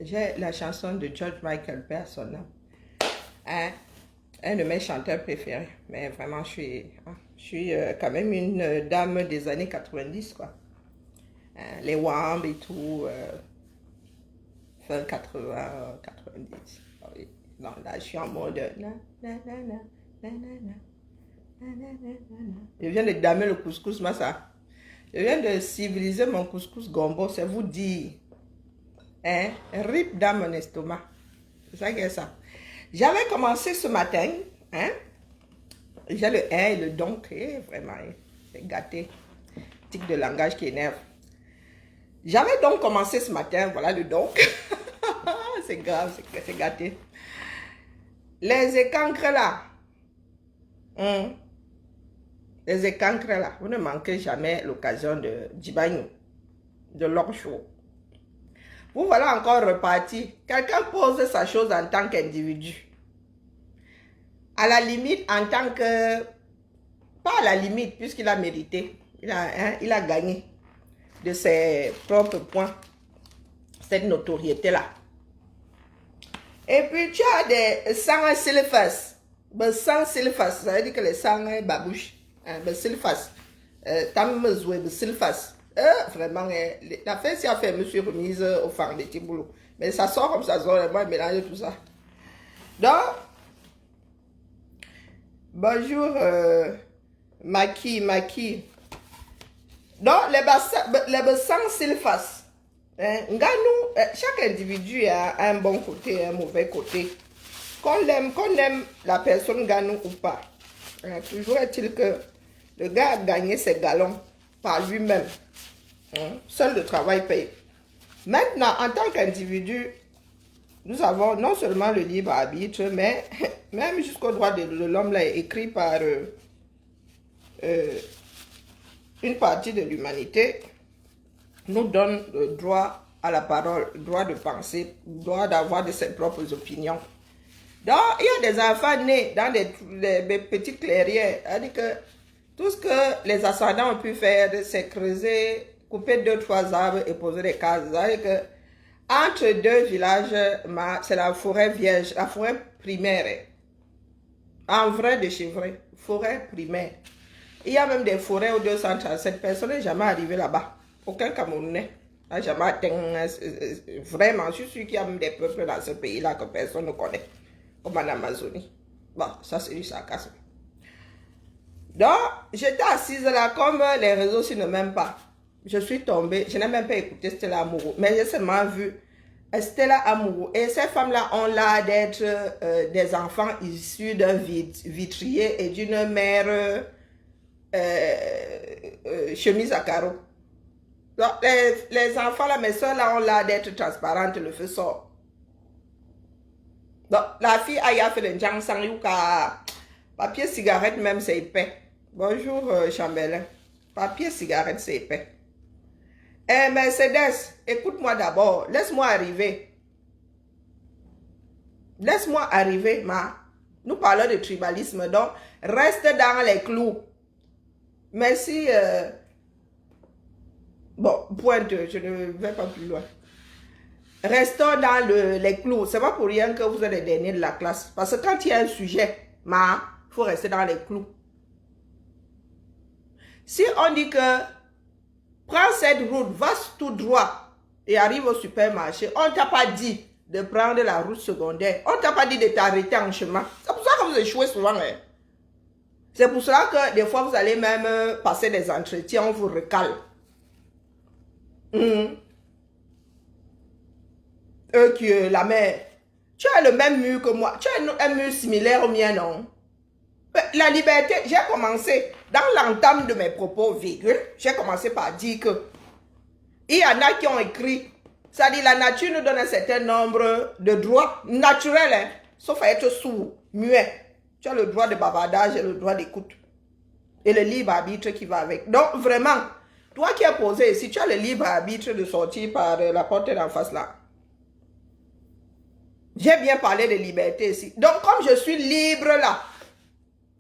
J'ai la chanson de George Michael, père son nom. Hein? Un de mes chanteurs préférés. Mais vraiment, je suis quand même une dame des années 90, quoi. Hein, les Wham et tout, fin 80, 90. Ah oui. Non, là, je suis en mode... Je viens de damer le couscous, massa. Je viens de civiliser mon couscous gombo, c'est vous dire. Hein? Rip dans mon estomac. C'est ça qui est ça. J'avais commencé ce matin, hein? J'ai le hein et le donc, vraiment, c'est gâté. Tic de langage qui énerve. J'avais donc commencé ce matin, voilà le donc. C'est grave, c'est gâté. Les écancres là, les écancres là, vous ne manquez jamais l'occasion de Djibagnou, de leur show. Vous voilà encore reparti. Quelqu'un pose sa chose en tant qu'individu. À la limite, en tant que... Pas à la limite, puisqu'il a mérité. Il a gagné de ses propres points cette notoriété-là. Et puis, tu as des sangs silfas. Ben, sangs silfas, ça veut dire que les sangs babouches. Ben, silfas. Tam mezoué, ben, silfas. Vraiment, la fête s'y a fait, monsieur remise au phare de Tiboulou. Mais ça sort comme ça sort, moi, mélanger tout ça. Donc, bonjour, Maki. Donc, les bassins silfas. Chaque individu a un bon côté, un mauvais côté. Qu'on aime la personne gagne ou pas. Toujours est-il que le gars a gagné ses galons par lui-même. Seul le travail paye. Maintenant, en tant qu'individu, nous avons non seulement le libre arbitre, mais même jusqu'au droit de l'homme là écrit par une partie de l'humanité, nous donne le droit à la parole, le droit de penser, le droit d'avoir de ses propres opinions. Donc, il y a des enfants nés dans des petites clairières. C'est-à-dire que tout ce que les ascendants ont pu faire, c'est creuser, couper 2-3 arbres et poser des cases. C'est-à-dire que entre deux villages, c'est la forêt vierge, la forêt primaire. En vrai de chez vrai, forêt primaire. Il y a même des forêts aux 237 personnes n'est jamais arrivé là-bas. Aucun Camerounais n'a jamais atteint. Vraiment, je suis sûr qu'il y a même des peuples dans ce pays-là que personne ne connaît. Comme en Amazonie. Bon, ça c'est du sarcasme. Donc, j'étais assise là, comme les réseaux s'ils ne m'aiment pas. Je suis tombée, je n'ai même pas écouté Stella Amourou, mais j'ai seulement vu Stella Amourou. Et ces femmes-là ont l'air d'être des enfants issus d'un vitrier et d'une mère chemise à carreaux. Donc, les enfants là, mes soeurs là, ont l'air d'être transparentes, le feu sort. Donc, la fille a fait le jang sang yuka. Papier cigarette même, c'est épais. Bonjour, Chambelin. Papier cigarette, c'est épais. Eh, Mercedes, écoute-moi d'abord. Laisse-moi arriver. Laisse-moi arriver, ma. Nous parlons de tribalisme, donc reste dans les clous. Merci. Bon, pointe, je ne vais pas plus loin. Restons dans les clous. C'est pas pour rien que vous êtes les derniers de la classe. Parce que quand il y a un sujet, il faut rester dans les clous. Si on dit que prends cette route, va tout droit et arrive au supermarché, on ne t'a pas dit de prendre la route secondaire. On ne t'a pas dit de t'arrêter en chemin. C'est pour ça que vous échouez souvent. Hein. C'est pour cela que des fois, vous allez même passer des entretiens, on vous recale. Que la mère, tu as le même mur que moi. Tu as un mur similaire au mien, non? La liberté, j'ai commencé, dans l'entame de mes propos, virgule, j'ai commencé par dire que il y en a qui ont écrit, ça dit la nature nous donne un certain nombre de droits naturels, hein, sauf à être sourd, muet. Tu as le droit de bavardage et le droit d'écoute. Et le libre arbitre qui va avec. Donc vraiment, toi qui as posé ici, tu as le libre arbitre de sortir par la porte d'en face là. J'ai bien parlé de liberté ici. Donc comme je suis libre là,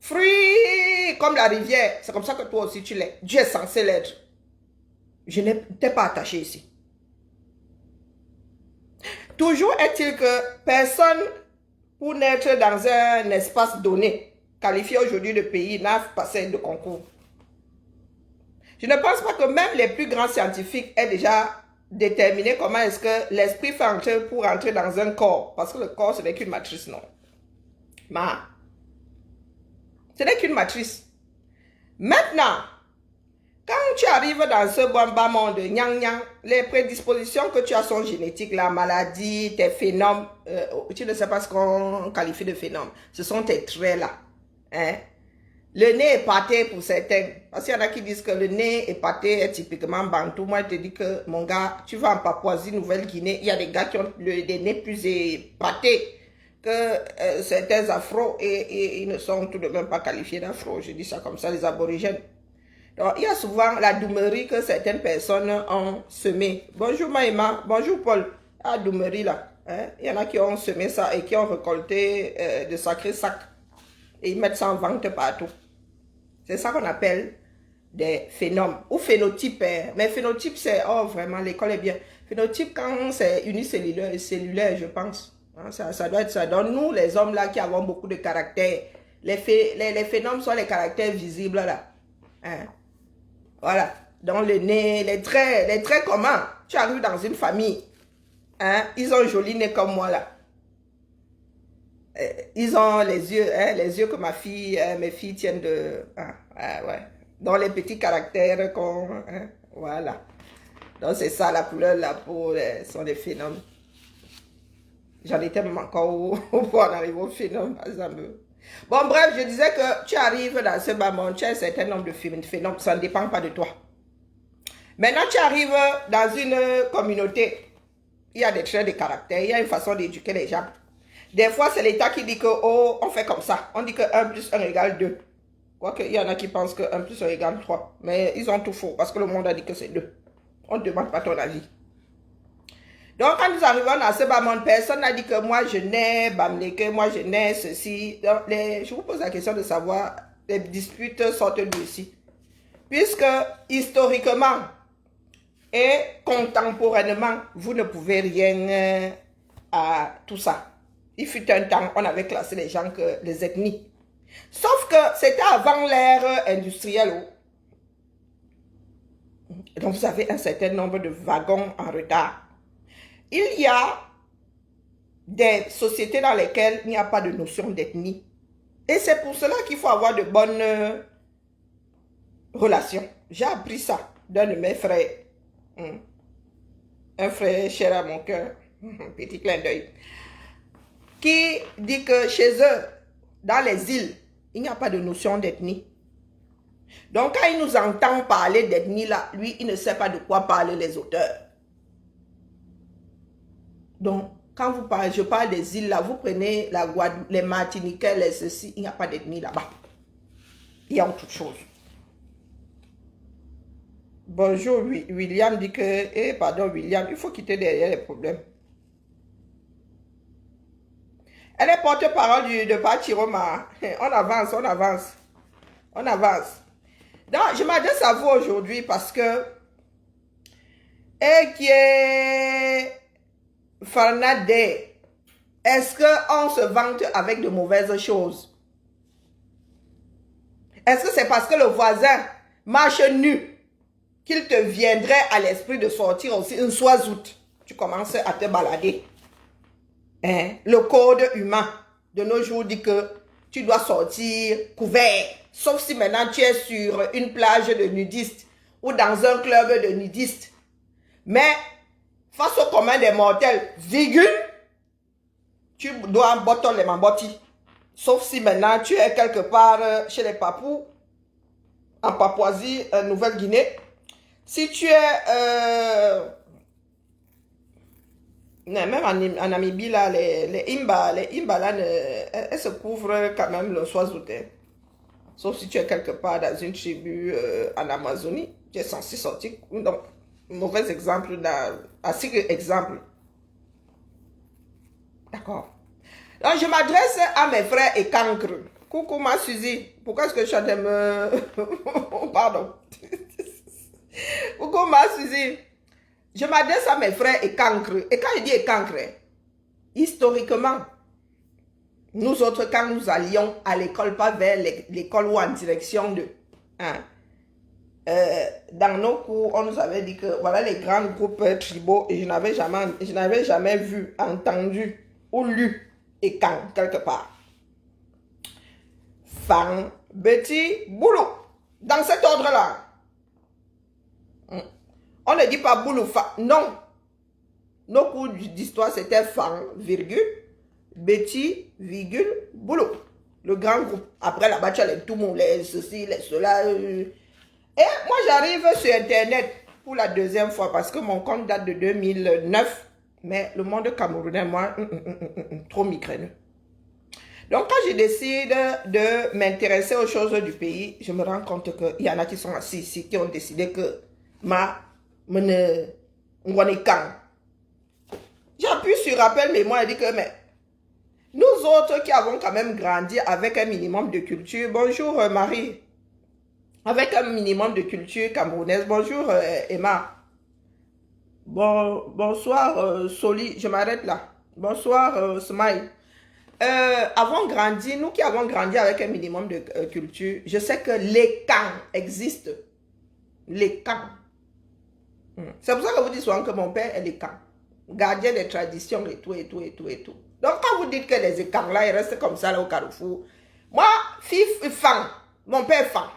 free comme la rivière, c'est comme ça que toi aussi tu l'es. Dieu est censé l'être. Je n'étais pas attaché ici. Toujours est-il que personne, pour naître dans un espace donné, qualifié aujourd'hui de pays, n'a passé de concours. Je ne pense pas que même les plus grands scientifiques aient déjà déterminé comment est-ce que l'esprit fait entrer pour entrer dans un corps. Parce que le corps, ce n'est qu'une matrice, non. Ce n'est qu'une matrice. Maintenant, quand tu arrives dans ce bon bas monde, les prédispositions que tu as sont génétiques, la maladie, tes phénomènes, tu ne sais pas ce qu'on qualifie de phénomène, ce sont tes traits là. Hein? Le nez épaté pour certains, parce qu'il y en a qui disent que le nez épaté est typiquement bantou. Moi, je te dis que, mon gars, tu vas en Papouasie, Nouvelle-Guinée, il y a des gars qui ont des nez plus épatés que certains afros et ils ne sont tout de même pas qualifiés d'afro. Je dis ça comme ça, les aborigènes. Donc, il y a souvent la doumerie que certaines personnes ont semé. Bonjour Maïma, bonjour Paul. La doumerie là, hein? Il y en a qui ont semé ça et qui ont récolté de sacrés sacs. Et ils mettent ça en vente partout. C'est ça qu'on appelle des phénomènes ou phénotypes. Mais phénotype, c'est, oh vraiment, l'école est bien. Phénotype, quand c'est unicellulaire et cellulaire, je pense. Hein, ça doit être ça. Donc nous, les hommes là qui avons beaucoup de caractères, les phénomènes sont les caractères visibles là. Hein? Voilà. Donc le nez, les traits communs. Tu arrives dans une famille. Hein? Ils ont un joli nez comme moi là. Ils ont les yeux que mes filles tiennent de... ouais. Dans les petits caractères qu'on... Hein, voilà. Donc c'est ça, la couleur de la peau, sont des phénomènes. J'en étais même encore pour en arriver au phénomène. Bon, bref, je disais que tu arrives dans ce bas monde, tu as un certain nombre de phénomènes, ça ne dépend pas de toi. Maintenant, tu arrives dans une communauté, il y a des traits de caractère, il y a une façon d'éduquer les gens. Des fois, c'est l'État qui dit que, oh, on fait comme ça. On dit que 1 plus 1 égale 2. Quoique, il y en a qui pensent que 1 plus 1 égale 3. Mais ils ont tout faux parce que le monde a dit que c'est 2. On ne demande pas ton avis. Donc, quand nous arrivons dans ce bas monde, personne n'a dit que moi, je nais Bamleke, moi, je nais ceci. Donc, je vous pose la question de savoir, les disputes sortent d'ici. Puisque, historiquement et contemporainement, vous ne pouvez rien à tout ça. Il fut un temps, on avait classé les gens que les ethnies. Sauf que c'était avant l'ère industrielle. Donc vous avez un certain nombre de wagons en retard. Il y a des sociétés dans lesquelles il n'y a pas de notion d'ethnie. Et c'est pour cela qu'il faut avoir de bonnes relations. J'ai appris ça d'un de mes frères. Un frère cher à mon cœur. Petit clin d'œil. Qui dit que chez eux, dans les îles, il n'y a pas de notion d'ethnie. Donc, quand il nous entend parler d'ethnie, là, lui, il ne sait pas de quoi parlent les auteurs. Donc, quand vous parlez, je parle des îles, là, vous prenez la Guadeloupe, les Martiniquais, les ceci, il n'y a pas d'ethnie là-bas. Il y a autre chose. Bonjour, William dit que, pardon, William, il faut quitter derrière les problèmes. Elle est porte-parole de Pachiroma. On avance, on avance. On avance. Donc, je m'adresse à vous aujourd'hui parce que et qui est Farnade, est-ce qu'on se vante avec de mauvaises choses? Est-ce que c'est parce que le voisin marche nu qu'il te viendrait à l'esprit de sortir aussi une soisoute? Tu commences à te balader. Hein? Le code humain de nos jours dit que tu dois sortir couvert. Sauf si maintenant tu es sur une plage de nudistes ou dans un club de nudistes. Mais face au commun des mortels, virgule, tu dois botter les mambotis. Sauf si maintenant tu es quelque part chez les Papous, en Papouasie, Nouvelle-Guinée. Si tu es... même en Namibie, là, les Imba là, elles se couvrent quand même le soir-août. Sauf si tu es quelque part dans une tribu en Amazonie, tu es censé sortir. Donc, mauvais exemple, assez exemple. D'accord. Donc, je m'adresse à mes frères et cancres. Coucou ma Suzy. Pourquoi est-ce que je suis en train de me... Pardon. Coucou ma Suzy. Je m'adresse à mes frères et cancres. Et quand je dis cancre, historiquement, nous autres, quand nous allions à l'école, pas vers l'école ou en direction de... Hein, dans nos cours, on nous avait dit que voilà les grands groupes tribaux et je n'avais jamais vu, entendu ou lu et quand quelque part. Fang, Betty, Boulou. Dans cet ordre-là. On ne dit pas Boulou, Fang. Non. Nos cours d'histoire, c'était Fang, virgule, Betty, virgule, Boulou. Le grand groupe. Après, là-bas, tu as les tout les ceci, les cela. Et moi, j'arrive sur Internet pour la deuxième fois parce que mon compte date de 2009. Mais le monde camerounais, moi, trop migraineux. Donc, quand je décide de m'intéresser aux choses du pays, je me rends compte qu'il y en a qui sont assis ici, qui ont décidé que j'appuie sur rappel mémoire et dis que, mais nous autres qui avons quand même grandi avec un minimum de culture, bonjour Marie, avec un minimum de culture camerounaise, bonjour Emma, bonsoir Soli, je m'arrête là, bonsoir Smile. Avons grandi, nous qui avons grandi avec un minimum de culture, je sais que les camps existent. Les camps. C'est pour ça que vous dites souvent que mon père est les camps. Gardien des traditions et tout, et tout, et tout, et tout. Donc quand vous dites que les camps là, ils restent comme ça là au Carrefour. Moi, fille fan, mon père fan.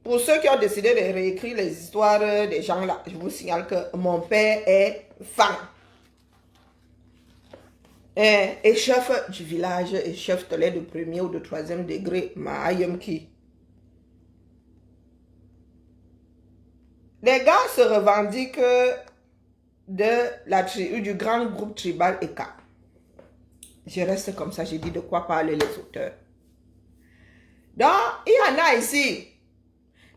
Pour ceux qui ont décidé de réécrire les histoires des gens là, je vous signale que mon père est fan. Et chef du village et chef de l'aide de premier ou de troisième degré, Mahayemki. Les gars se revendiquent du grand groupe tribal Eka. Je reste comme ça, j'ai dit de quoi parler les auteurs. Donc, il y en a ici.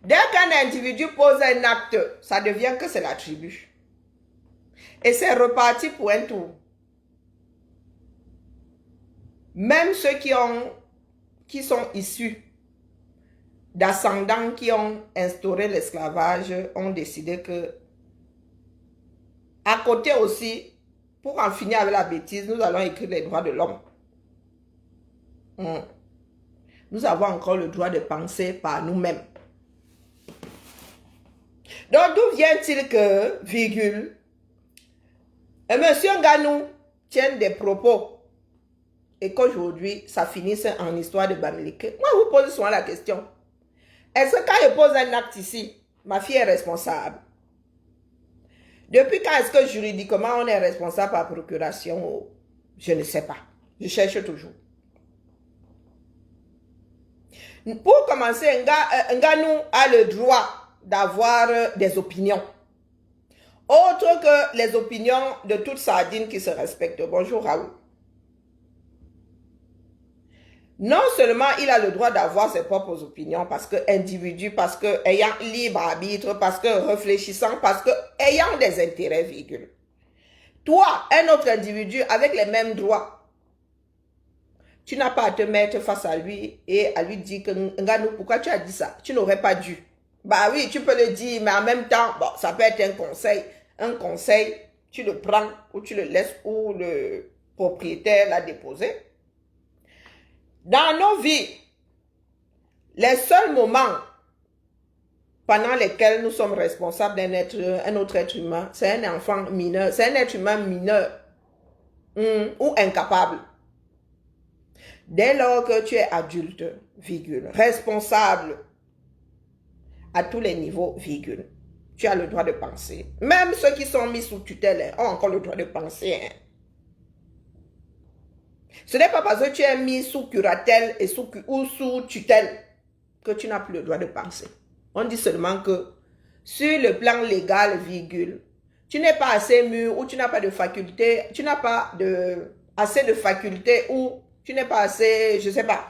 Dès qu'un individu pose un acte, ça devient que c'est la tribu. Et c'est reparti pour un tour. Même ceux qui sont issus d'ascendants qui ont instauré l'esclavage ont décidé que, à côté aussi, pour en finir avec la bêtise, nous allons écrire les droits de l'homme. Nous avons encore le droit de penser par nous-mêmes. Donc, d'où vient-il que, virgule, Monsieur Nganou tient des propos et qu'aujourd'hui, ça finisse en histoire de Bamileke? Moi, je vous pose souvent la question. Est-ce que quand je pose un acte ici, ma fille est responsable? Depuis quand est-ce que juridiquement on est responsable par procuration? Je ne sais pas. Je cherche toujours. Pour commencer, Nganou a le droit d'avoir des opinions. Autre que les opinions de toute sardine qui se respecte. Bonjour Raoul. Non seulement il a le droit d'avoir ses propres opinions parce que individu, parce que ayant libre arbitre, parce que réfléchissant, parce que ayant des intérêts, virgule. Toi, un autre individu avec les mêmes droits, tu n'as pas à te mettre face à lui et à lui dire que Nganou, pourquoi tu as dit ça? Tu n'aurais pas dû. Bah oui, tu peux le dire, mais en même temps, bon, ça peut être un conseil. Un conseil, tu le prends ou tu le laisses où le propriétaire l'a déposé. Dans nos vies, les seuls moments pendant lesquels nous sommes responsables d'un autre être humain, c'est un enfant mineur, c'est un être humain mineur ou incapable. Dès lors que tu es adulte, virgule, responsable à tous les niveaux, virgule, tu as le droit de penser. Même ceux qui sont mis sous tutelle ont encore le droit de penser. Ce n'est pas parce que tu es mis sous curatelle ou sous tutelle que tu n'as plus le droit de penser. On dit seulement que sur le plan légal, virgule, tu n'es pas assez mûr ou tu n'as pas de faculté, tu n'as pas assez de faculté ou tu n'es pas assez, je ne sais pas,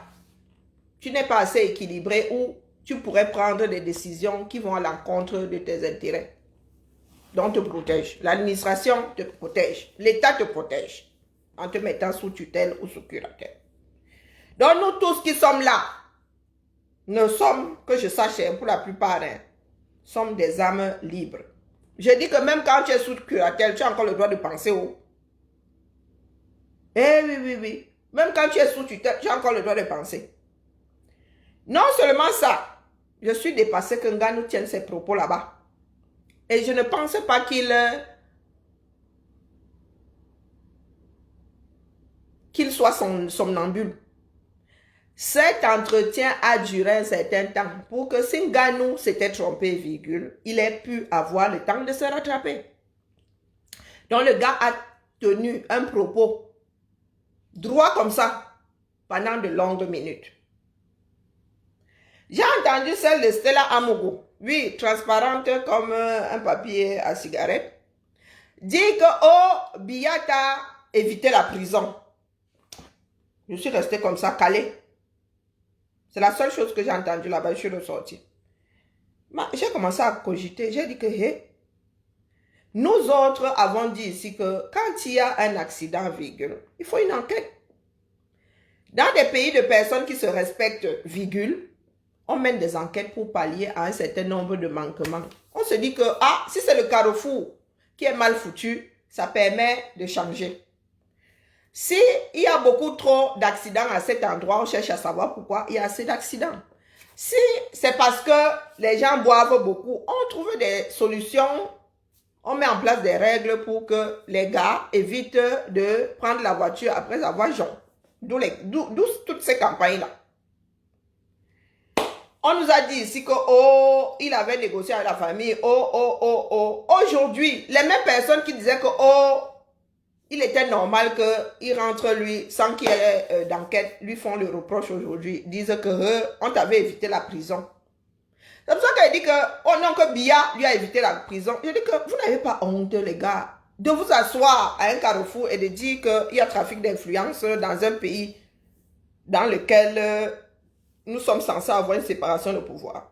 tu n'es pas assez équilibré ou tu pourrais prendre des décisions qui vont à l'encontre de tes intérêts. Donc, on te protège. L'administration te protège. L'État te protège en te mettant sous tutelle ou sous curatelle. Donc, nous tous qui sommes là, ne sommes, que je sache, pour la plupart, sommes des âmes libres. Je dis que même quand tu es sous curatelle, tu as encore le droit de penser. Eh oui, oui, oui. Même quand tu es sous tutelle, tu as encore le droit de penser. Non seulement ça, je suis dépassée que Nganou tienne ses propos là-bas. Et je ne pense pas qu'il soit somnambule. Cet entretien a duré un certain temps pour que si Nganou s'était trompé, virgule, il ait pu avoir le temps de se rattraper. Donc le gars a tenu un propos droit comme ça pendant de longues minutes. J'ai entendu celle de Stella Amogo, oui, transparente comme un papier à cigarette, dire que oh, Biya t'a évité la prison. Je suis restée comme ça, calée. C'est la seule chose que j'ai entendue là-bas, je suis ressortie. J'ai commencé à cogiter, j'ai dit que hey, nous autres avons dit ici que quand il y a un accident, virgule, il faut une enquête. Dans des pays de personnes qui se respectent, virgule, on mène des enquêtes pour pallier à un certain nombre de manquements. On se dit que, ah, si c'est le carrefour qui est mal foutu, ça permet de changer. Si il y a beaucoup trop d'accidents à cet endroit, on cherche à savoir pourquoi il y a assez d'accidents. Si c'est parce que les gens boivent beaucoup, on trouve des solutions, on met en place des règles pour que les gars évitent de prendre la voiture après avoir joint. D'où toutes ces campagnes-là. On nous a dit ici que, oh, il avait négocié avec la famille, oh, oh, oh, oh. Aujourd'hui, les mêmes personnes qui disaient que, oh, il était normal qu'il rentre lui sans qu'il y ait d'enquête, lui font le reproche aujourd'hui, disent que on t'avait évité la prison. C'est pour ça qu'elle dit que, oh non, que Biya lui a évité la prison. Je dis que vous n'avez pas honte, les gars, de vous asseoir à un carrefour et de dire qu'il y a trafic d'influence dans un pays dans lequel nous sommes censés avoir une séparation de pouvoir.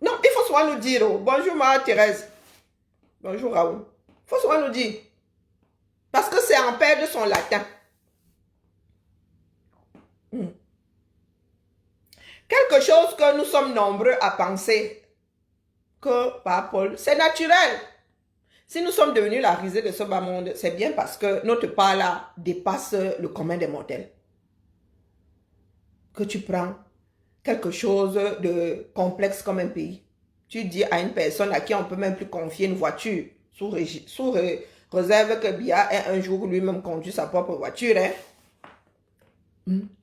Non, il faut souvent nous dire, oh, bonjour Marie-Thérèse, bonjour Raoul. Il faut souvent nous dire, parce que c'est en paix de son latin. Quelque chose que nous sommes nombreux à penser que, par Paul, c'est naturel. Si nous sommes devenus la risée de ce bas monde, c'est bien parce que notre part là dépasse le commun des mortels. Que tu prends quelque chose de complexe comme un pays. Tu dis à une personne à qui on ne peut même plus confier une voiture, sous réserve que Biya ait un jour lui-même conduit sa propre voiture. Hein?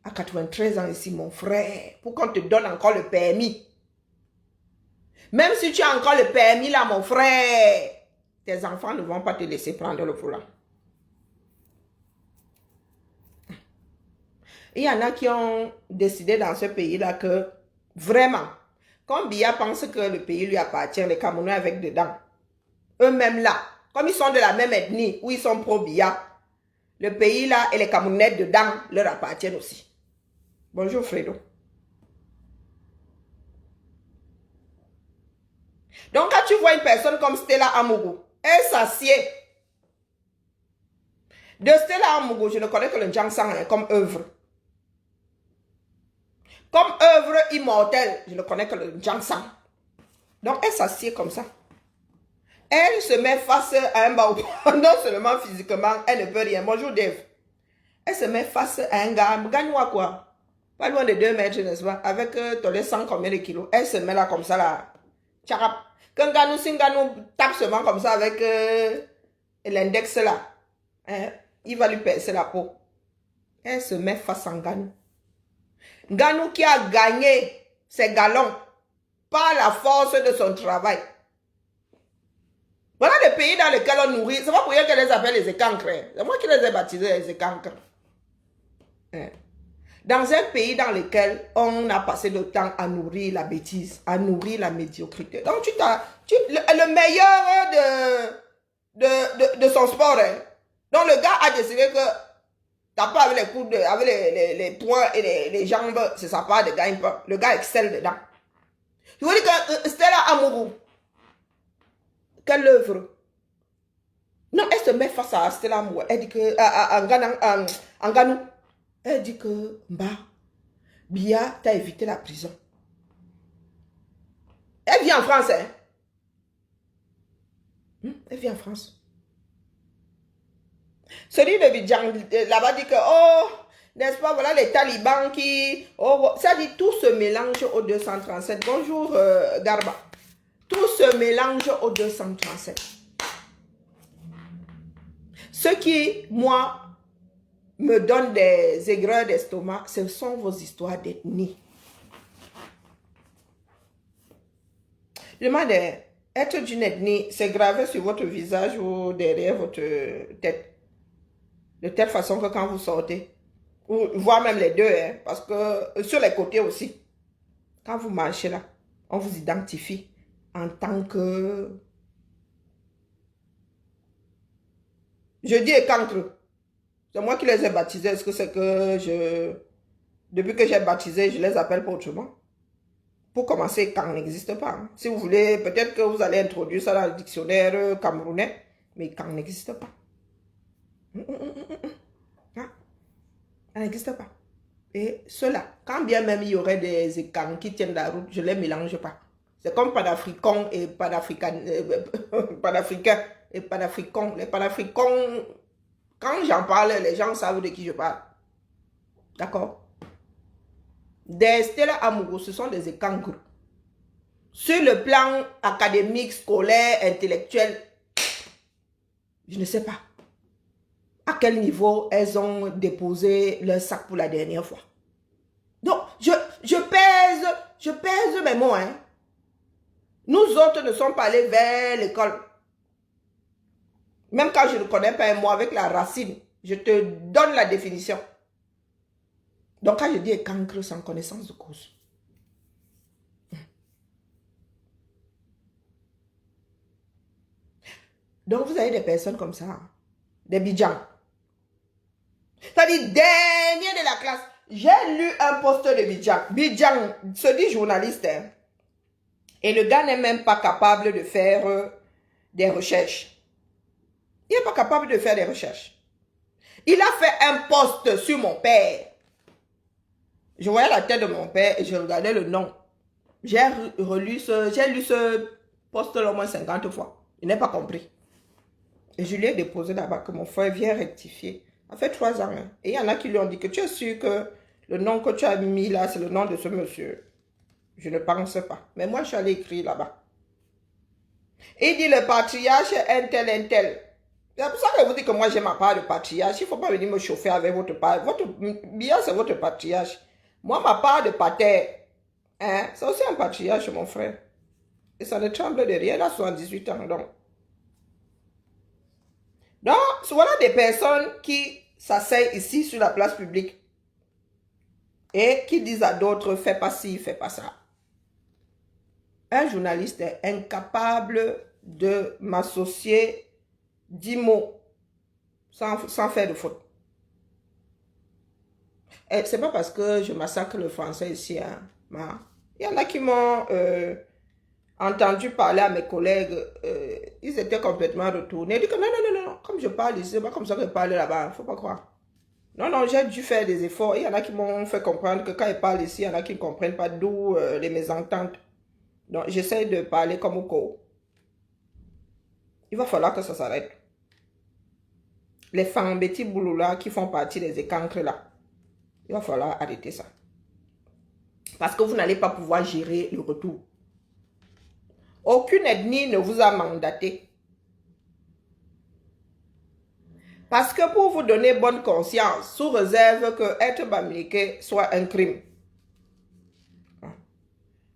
À 93 ans ici, mon frère, pour qu'on te donne encore le permis. Même si tu as encore le permis là, mon frère, tes enfants ne vont pas te laisser prendre le volant. Il y en a qui ont décidé dans ce pays-là que, vraiment, comme Biya pense que le pays lui appartient, les Camerounais avec dedans, eux-mêmes là, comme ils sont de la même ethnie, où ils sont pro-Biya, le pays là et les Camerounais dedans leur appartiennent aussi. Bonjour Fredo. Donc quand tu vois une personne comme Stella Amogo, elle s'assied. De Stella Amogo, je ne connais que le Njangsang hein, comme œuvre. Comme œuvre immortelle, je ne connais que le Njangsang. Donc elle s'assied comme ça. Elle se met face à un baobab. Non seulement physiquement, elle ne peut rien. Bonjour Dave. Elle se met face à un gars. Gagne-moi quoi? Pas loin de 2 mètres, n'est-ce pas? Avec ton 100 combien de kilos. Elle se met là comme ça là. Tcharap. Quand Ganou, si Ganou tape seulement comme ça avec l'index là, hein, il va lui percer la peau. Elle se met face à Ganou. Ganou qui a gagné ses galons par la force de son travail. Voilà le pays dans lequel on nourrit. C'est pas pour rien qu'elle les appelle les écancres. C'est moi qui les ai baptisés les écancres. Hein. Dans un pays dans lequel on a passé le temps à nourrir la bêtise, à nourrir la médiocrité. Donc le meilleur de son sport. Hein. Donc le gars a décidé que t'as pas avec les coudes, avec les poings et les jambes, c'est sa part de gagne pas. Le gars excelle dedans. Je vous dis que Stella Amourou, quelle œuvre? Non, elle se met face à Stella Amourou. Elle dit que en Ganou, elle dit que Biya t'a évité la prison. Elle vit en France, hein? Elle vit en France. Celui de Bidjan, là-bas, dit que, oh, n'est-ce pas, voilà les talibans qui... Oh, ça dit, tout se mélange au 237. Bonjour, Garba. Tout se mélange au 237. Ce qui, moi, me donne des aigreurs d'estomac, ce sont vos histoires d'ethnie. Je demande, être d'une ethnie, c'est gravé sur votre visage ou derrière votre tête. De telle façon que quand vous sortez, ou voire même les deux, hein, parce que sur les côtés aussi, quand vous marchez là, on vous identifie en tant que... Je dis écancre. C'est moi qui les ai baptisés. Est-ce que c'est que je... Depuis que j'ai baptisé, je les appelle pas autrement? Pour commencer, quand n'existe pas. Hein. Si vous voulez, peut-être que vous allez introduire ça dans le dictionnaire camerounais, mais quand n'existe pas. Hein? Ça n'existe pas. Et cela, quand bien même il y aurait des écans qui tiennent la route, je ne les mélange pas. C'est comme panafricain et panafricain, panafricain et panafricain. Les panafricains, quand j'en parle, les gens savent de qui je parle. D'accord? Des Stella Amoureux, ce sont des écancres. Sur le plan académique, scolaire, intellectuel, je ne sais pas à quel niveau elles ont déposé leur sac pour la dernière fois. Donc, je pèse mes mots. Hein. Nous autres ne sommes pas allés vers l'école. Même quand je ne connais pas un mot avec la racine, je te donne la définition. Donc, quand je dis cancre sans connaissance de cause. Donc, vous avez des personnes comme ça, des bidjans. C'est-à-dire, dernier de la classe. J'ai lu un post de Bidjan. Bidjan se dit journaliste. Hein. Et le gars n'est même pas capable de faire des recherches. Il n'est pas capable de faire des recherches. Il a fait un post sur mon père. Je voyais la tête de mon père et je regardais le nom. J'ai lu ce post au moins 50 fois. Il n'a pas compris. Et je lui ai déposé là-bas que mon frère vient rectifier. Ça fait 3 ans. Hein. Et il y en a qui lui ont dit que tu es sûr que le nom que tu as mis là, c'est le nom de ce monsieur. Je ne pense pas. Mais moi, je suis allé écrire là-bas. Il dit le patriarche est un tel, un tel. C'est pour ça que vous dites que moi, j'ai ma part de patriarche. Il ne faut pas venir me chauffer avec votre part. Votre bien, c'est votre patriarche. Moi, ma part de pater, hein, c'est aussi un patriarche, mon frère. Et ça ne tremble de rien. Il a 78 ans, donc. Donc, voilà des personnes qui s'asseyent ici sur la place publique et qui disent à d'autres, fais pas ci, fais pas ça. Un journaliste est incapable de m'associer 10 mots sans faire de faute. Et c'est pas parce que je massacre le français ici. Hein, il y en a qui m'ont entendu parler à mes collègues. Ils étaient complètement retournés. Ils disent que non. Comme je parle ici, c'est pas comme ça que je parle là-bas. Il ne faut pas croire. Non, j'ai dû faire des efforts. Il y en a qui m'ont fait comprendre que quand ils parlent ici, il y en a qui ne comprennent pas d'où les mésententes. Donc, j'essaie de parler comme au co. Il va falloir que ça s'arrête. Les femmes, petits boulots là, qui font partie des écancres là, il va falloir arrêter ça. Parce que vous n'allez pas pouvoir gérer le retour. Aucune ethnie ne vous a mandaté. Parce que pour vous donner bonne conscience, sous réserve que être bamileke soit un crime.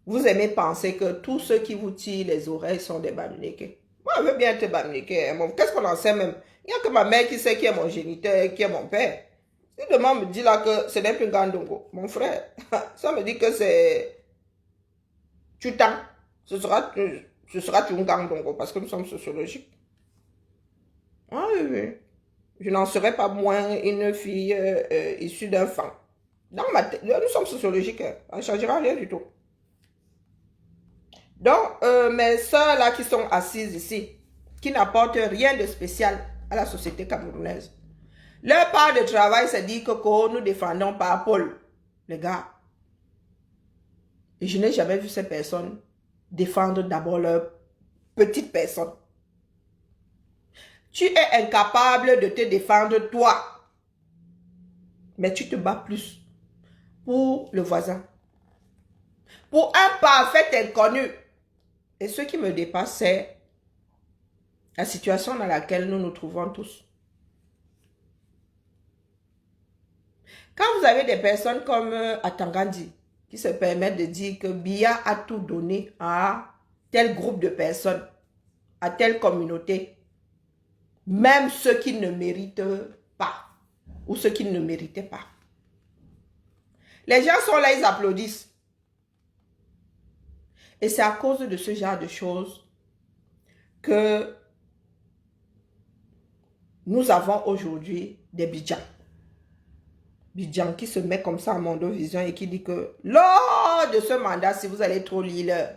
Vous aimez penser que tous ceux qui vous tirent les oreilles sont des bamileke. Moi, je veux bien être bamileke. Qu'est-ce qu'on en sait même? Il n'y a que ma mère qui sait qui est mon géniteur, qui est mon père. Si demain me dit là que ce n'est plus Gandongo, mon frère, ça me dit que c'est Tutan. Ce sera Gandongo parce que nous sommes sociologiques. Ah oui. Je n'en serais pas moins une fille issue d'un fan. Dans ma tête, nous sommes sociologiques. Hein. Ça ne changera rien du tout. Donc, mes soeurs là qui sont assises ici, qui n'apportent rien de spécial à la société camerounaise. Leur part de travail, c'est dire que nous défendons par Paul, les gars. Et je n'ai jamais vu ces personnes défendre d'abord leur petite personne. Tu es incapable de te défendre toi. Mais tu te bats plus pour le voisin. Pour un parfait inconnu. Et ce qui me dépasse, c'est la situation dans laquelle nous nous trouvons tous. Quand vous avez des personnes comme Atangandi, qui se permettent de dire que Biya a tout donné à tel groupe de personnes, à telle communauté, même ceux qui ne méritent pas, ou ceux qui ne méritaient pas. Les gens sont là, ils applaudissent. Et c'est à cause de ce genre de choses que nous avons aujourd'hui des Bidjans. Bidjan qui se met comme ça à Mondovision et qui dit que lors de ce mandat, si vous allez trop lire,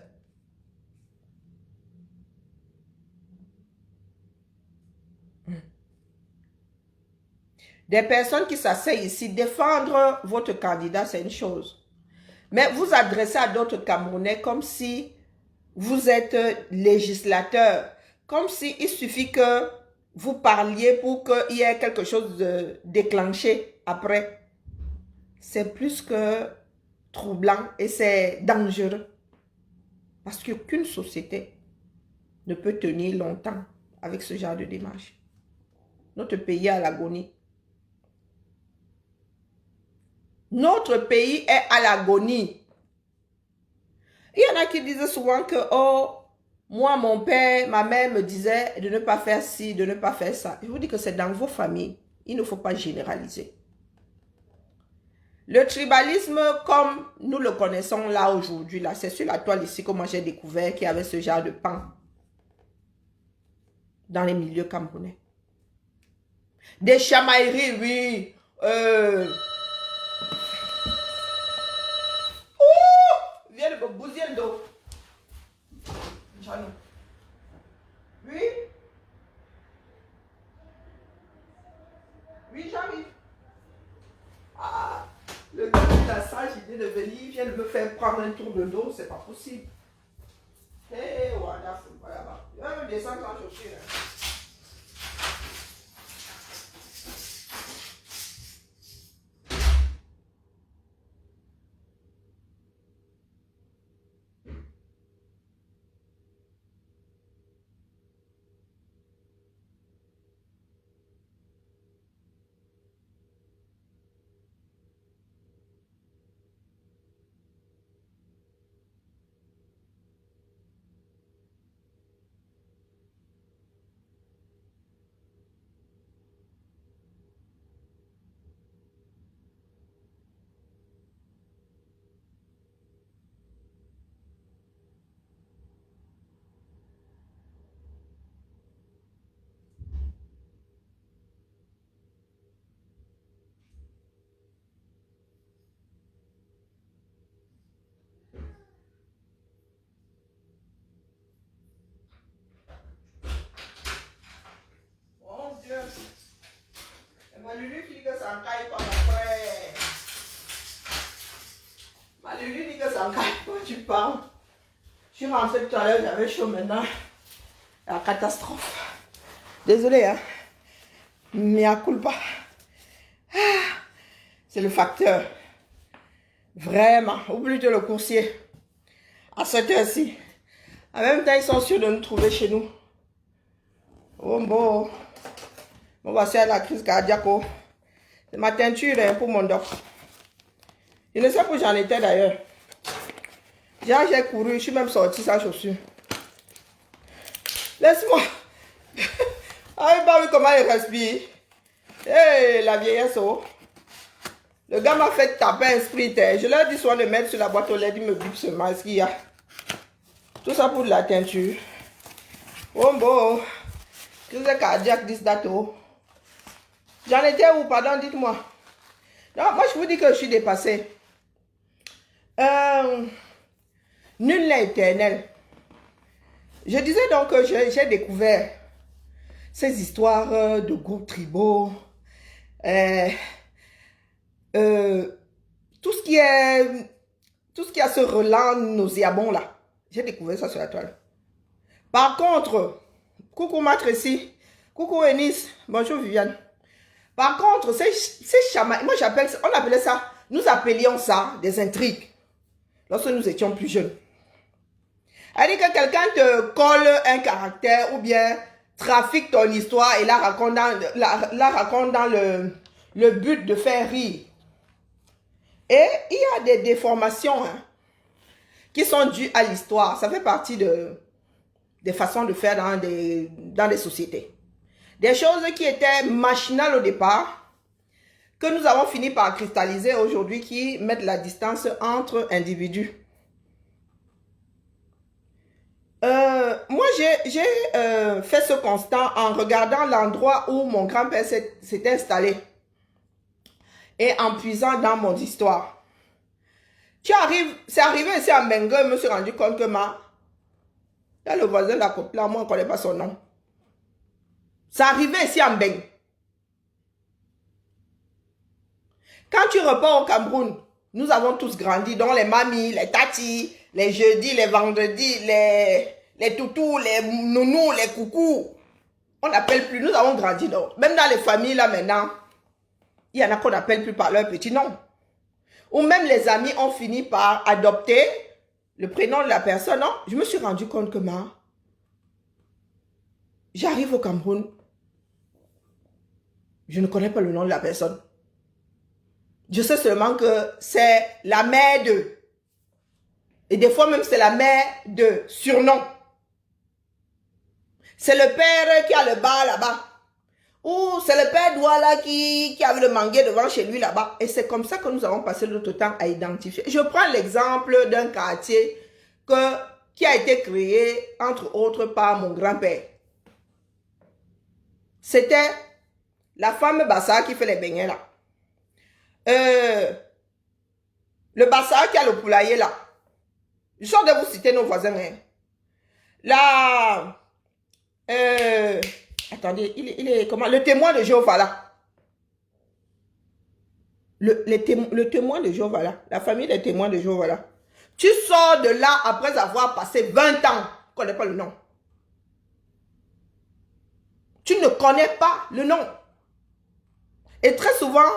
des personnes qui s'asseyent ici, défendre votre candidat, c'est une chose. Mais vous adressez à d'autres Camerounais comme si vous êtes législateur, comme si il suffit que vous parliez pour qu'il y ait quelque chose de déclenché après. C'est plus que troublant et c'est dangereux. Parce qu'aucune société ne peut tenir longtemps avec ce genre de démarche. Notre pays est à l'agonie. Notre pays est à l'agonie. Il y en a qui disent souvent que, oh, moi, mon père, ma mère me disait de ne pas faire ci, de ne pas faire ça. Je vous dis que c'est dans vos familles. Il ne faut pas généraliser. Le tribalisme, comme nous le connaissons là aujourd'hui, là, c'est sur la toile ici que moi j'ai découvert qu'il y avait ce genre de pan dans les milieux camerounais. Des chamailleries, oui. Viens de me bousiller le dos. Oui. Oui, j'arrive. Ah, le gars de la sage idée de venir, il vient de me faire prendre un tour de dos, c'est pas possible. Hé, voilà, faut pas là-bas. Il va me descendre sans chercher. Mon Dieu. Et ma Lulu dit que ça en caille pas après. Ma Lulu dit que ça en caille pas, tu parles. Je suis rentrée tout à l'heure, j'avais chaud maintenant. La catastrophe. Désolée, hein. Mea culpa. C'est le facteur. Vraiment. Ou plutôt le coursier. À cette heure-ci. En même temps, ils sont sûrs de nous trouver chez nous. Oh bon. On va faire la crise cardiaque. C'est ma teinture hein, pour mon doc. Je ne sais pas où j'en étais d'ailleurs. J'ai couru, je suis même sorti sans chaussures. Laisse-moi. Ah, il pas vu comment il respire. Hey, la vieillesse, oh. Le gars m'a fait taper un sprint. Je leur dis soit de mettre sur la boîte aux lettres, il me bip seulement. Est-ce qu'il y a? Tout ça pour de la teinture. Oh bon. Crise cardiaque, this, that, oh. J'en étais où, pardon, dites-moi. Non, moi je vous dis que je suis dépassée. Nul n'est éternel. Je disais donc que j'ai découvert ces histoires de groupes tribaux, tout ce qui a ce relent nauséabond là. J'ai découvert ça sur la toile. Par contre, coucou ma Tracy, Coucou Eunice. Bonjour Viviane. Par contre, ces chamailleries, moi j'appelle, on appelait ça, nous appelions ça des intrigues. Lorsque nous étions plus jeunes. Elle dit que quelqu'un te colle un caractère ou bien trafique ton histoire et la raconte dans le but de faire rire. Et il y a des déformations qui sont dues à l'histoire. Ça fait partie des façons de faire dans des sociétés. Des choses qui étaient machinales au départ, que nous avons fini par cristalliser aujourd'hui, qui mettent la distance entre individus. Moi, j'ai fait ce constat en regardant l'endroit où mon grand-père s'était installé et en puisant dans mon histoire. C'est arrivé ici à Mengue, je me suis rendu compte que il y a le voisin d'à côté là, moi, on ne connaît pas son nom. C'est arrivé ici à Mbeng. Quand tu repars au Cameroun, nous avons tous grandi, dont les mamies, les tatis, les jeudis, les vendredis, les toutous, les nounous, les coucous. On n'appelle plus, nous avons grandi. Donc. Même dans les familles, là maintenant, il y en a qu'on n'appelle plus par leur petit nom. Ou même les amis ont fini par adopter le prénom de la personne. Non, je me suis rendu compte que j'arrive au Cameroun, je ne connais pas le nom de la personne. Je sais seulement que c'est la mère de. Et des fois même c'est la mère de surnom. C'est le père qui a le bar là-bas. Ou c'est le père Douala qui avait le manguier devant chez lui là-bas. Et c'est comme ça que nous avons passé notre temps à identifier. Je prends l'exemple d'un quartier qui a été créé entre autres par mon grand-père. C'était la femme Bassa qui fait les beignets là. Le Bassa qui a le poulailler là. Je sors de vous citer nos voisins. Hein. Là, attendez, il est comment? Le témoin de Jéhovah là. Le témoin de Jéhovah là. La famille des témoins de Jéhovah là. Tu sors de là après avoir passé 20 ans. Tu ne connais pas le nom. Tu ne connais pas le nom. Et très souvent,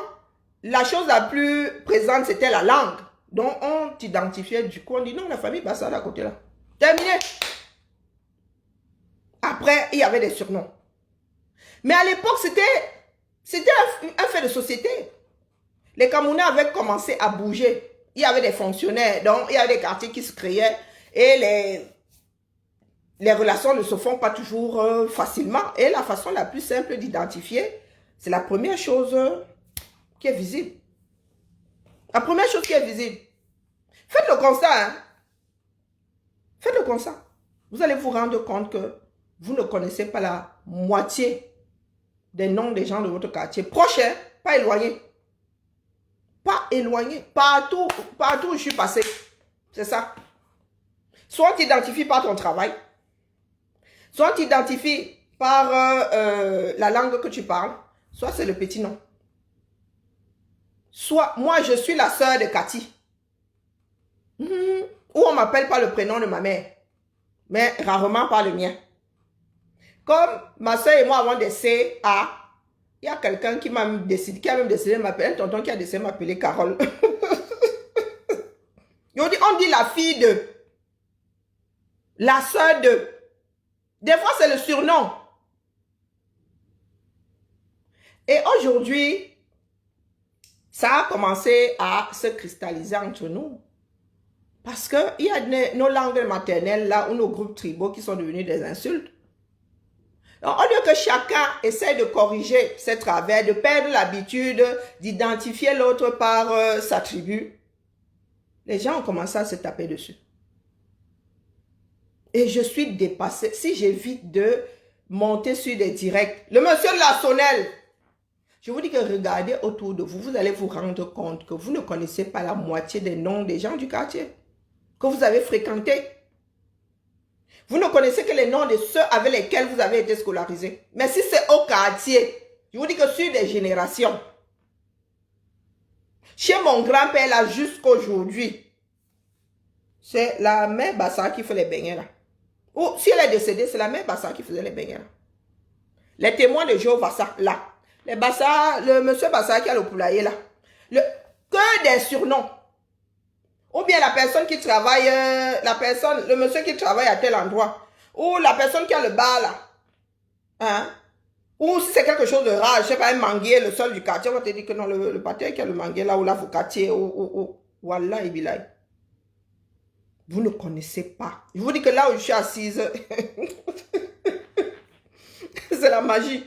la chose la plus présente, c'était la langue. Donc, on t'identifiait du coup, on dit non, la famille Bassa à côté là. Terminé. Après, il y avait des surnoms. Mais à l'époque, c'était un fait de société. Les Camerounais avaient commencé à bouger. Il y avait des fonctionnaires, donc il y avait des quartiers qui se créaient et les relations ne se font pas toujours facilement. Et la façon la plus simple d'identifier, c'est la première chose qui est visible. La première chose qui est visible. Faites le constat. Hein? Faites le constat. Vous allez vous rendre compte que vous ne connaissez pas la moitié des noms des gens de votre quartier. Proche, hein? Pas éloigné. Pas éloigné. Partout où je suis passé. C'est ça. Soit on t'identifie par ton travail. Soit on t'identifie par la langue que tu parles. Soit c'est le petit nom. Soit, moi, je suis la sœur de Cathy. Ou on m'appelle par le prénom de ma mère. Mais rarement par le mien. Comme ma soeur et moi avons des CA, il y a quelqu'un qui a même décidé de m'appeler, un tonton qui a décidé de m'appeler Carole. On dit la fille de, la soeur de. Des fois, c'est le surnom. Et aujourd'hui, ça a commencé à se cristalliser entre nous. Parce qu'il y a nos langues maternelles là, ou nos groupes tribaux qui sont devenus des insultes. Donc, au lieu que chacun essaie de corriger ses travers, de perdre l'habitude d'identifier l'autre par sa tribu, les gens ont commencé à se taper dessus. Et je suis dépassée. Si j'évite de monter sur des directs, le monsieur de la Sonnelle, je vous dis que regardez autour de vous, vous allez vous rendre compte que vous ne connaissez pas la moitié des noms des gens du quartier que vous avez fréquentés. Vous ne connaissez que les noms de ceux avec lesquels vous avez été scolarisés. Mais si c'est au quartier, je vous dis que sur des générations, chez mon grand-père là jusqu'aujourd'hui, c'est la mère Bassa qui fait les beignets là. Ou si elle est décédée, c'est la mère Bassa qui faisait les beignets là. Les témoins de Jéhovah, ça, là. Les Bassa, le monsieur Bassa qui a le poulailler, là. Que des surnoms. Ou bien la personne qui travaille, le monsieur qui travaille à tel endroit. Ou la personne qui a le bar, là. Hein? Ou si c'est quelque chose de rare, je sais pas, un manguier, le sol du quartier, on va te dire que non, le pâté qui a le manguier là, ou l'avocatier, ou, voilà, et bilaï. Vous ne connaissez pas. Je vous dis que là où je suis assise, c'est la magie.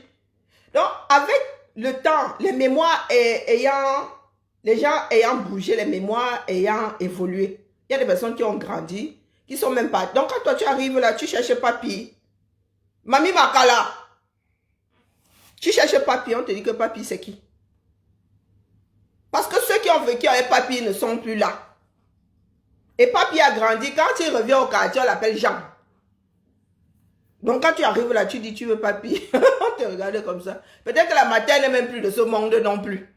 Donc, avec le temps, les mémoires les gens ayant bougé, les mémoires ayant évolué, il y a des personnes qui ont grandi, qui sont même pas. Donc, quand toi tu arrives là, tu cherches papy. Mami Makala. Tu cherches papy, on te dit que papy c'est qui? Parce que ceux qui ont vécu avec papy ne sont plus là. Et papy a grandi, quand il revient au quartier, on l'appelle Jean. Donc quand tu arrives là, tu dis tu veux papy. On te regarde comme ça. Peut-être que la maternelle n'est même plus de ce monde non plus.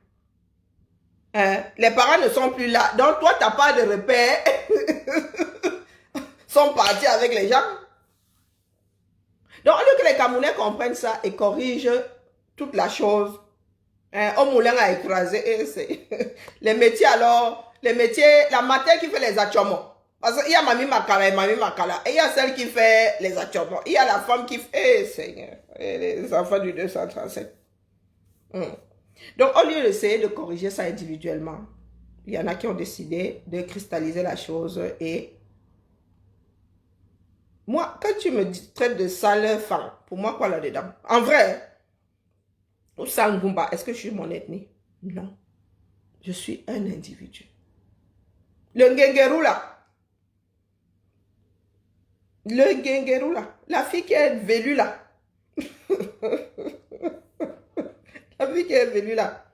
Les parents ne sont plus là. Donc toi, tu n'as pas de repère. Sont partis avec les gens. Donc au lieu que les Camerounais comprennent ça et corrigent toute la chose, au moulin à écraser, les métiers alors, la matière qui fait les achomos. Parce qu'il y a Mami Makala et Mami Makala. Et il y a celle qui fait les achomos. Il y a la femme qui fait, Seigneur, les enfants du 237. Donc, au lieu d'essayer de corriger ça individuellement, il y en a qui ont décidé de cristalliser la chose. Et moi, quand tu me traites de sale femme, pour moi, quoi là-dedans? En vrai, au Sangumba, est-ce que je suis mon ethnie? Non. Je suis un individu. Le Ngengeru là. Le Ngengeru là. La fille qui est velue là. La fille qui est velue là.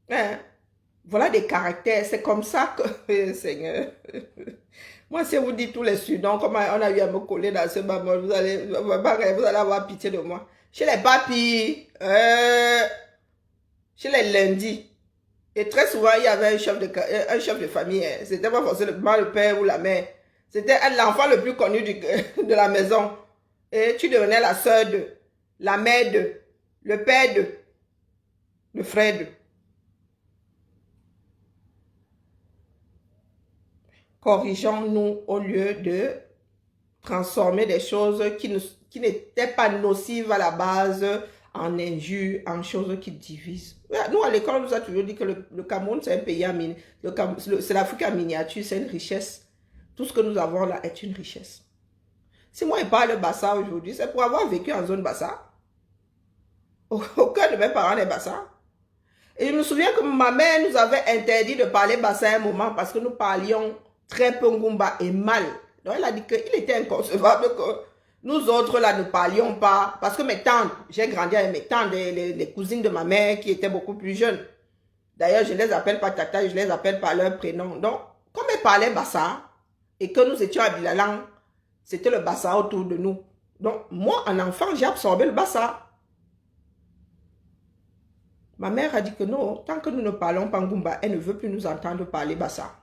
Hein? Voilà des caractères. C'est comme ça que... Seigneur. Moi, si vous dites tous les Sudans, comment on a eu à me coller dans ce bâtiment, vous allez avoir pitié de moi. Chez les papis, chez les lundis, et très souvent, il y avait un chef de famille. C'était pas forcément le père ou la mère. C'était l'enfant le plus connu de la maison. Et tu devenais la soeur de, la mère de, le père de, le frère de. Corrigeons-nous au lieu de transformer des choses qui n'étaient pas nocives à la base en injures, en choses qui divisent. Nous, à l'école, on nous a toujours dit que le Cameroun, c'est un pays c'est l'Afrique en miniature, c'est une richesse. Tout ce que nous avons là est une richesse. Si moi, je parle de Bassa aujourd'hui, c'est pour avoir vécu en zone Bassa. Aucun de mes parents n'est Bassa. Et je me souviens que ma mère nous avait interdit de parler Bassa à un moment parce que nous parlions très peu Ngumba et mal. Donc elle a dit qu'il était inconcevable que nous autres là ne parlions pas. Parce que mes tantes, j'ai grandi avec mes tantes, les cousines de ma mère qui étaient beaucoup plus jeunes. D'ailleurs, je ne les appelle pas Tata, je les appelle par leur prénom. Donc, comme elles parlaient Bassa et que nous étions à Bilalang, c'était le Bassa autour de nous. Donc, moi, en enfant, j'ai absorbé le Bassa. Ma mère a dit que non, tant que nous ne parlons pas Ngumba, elle ne veut plus nous entendre parler Bassa.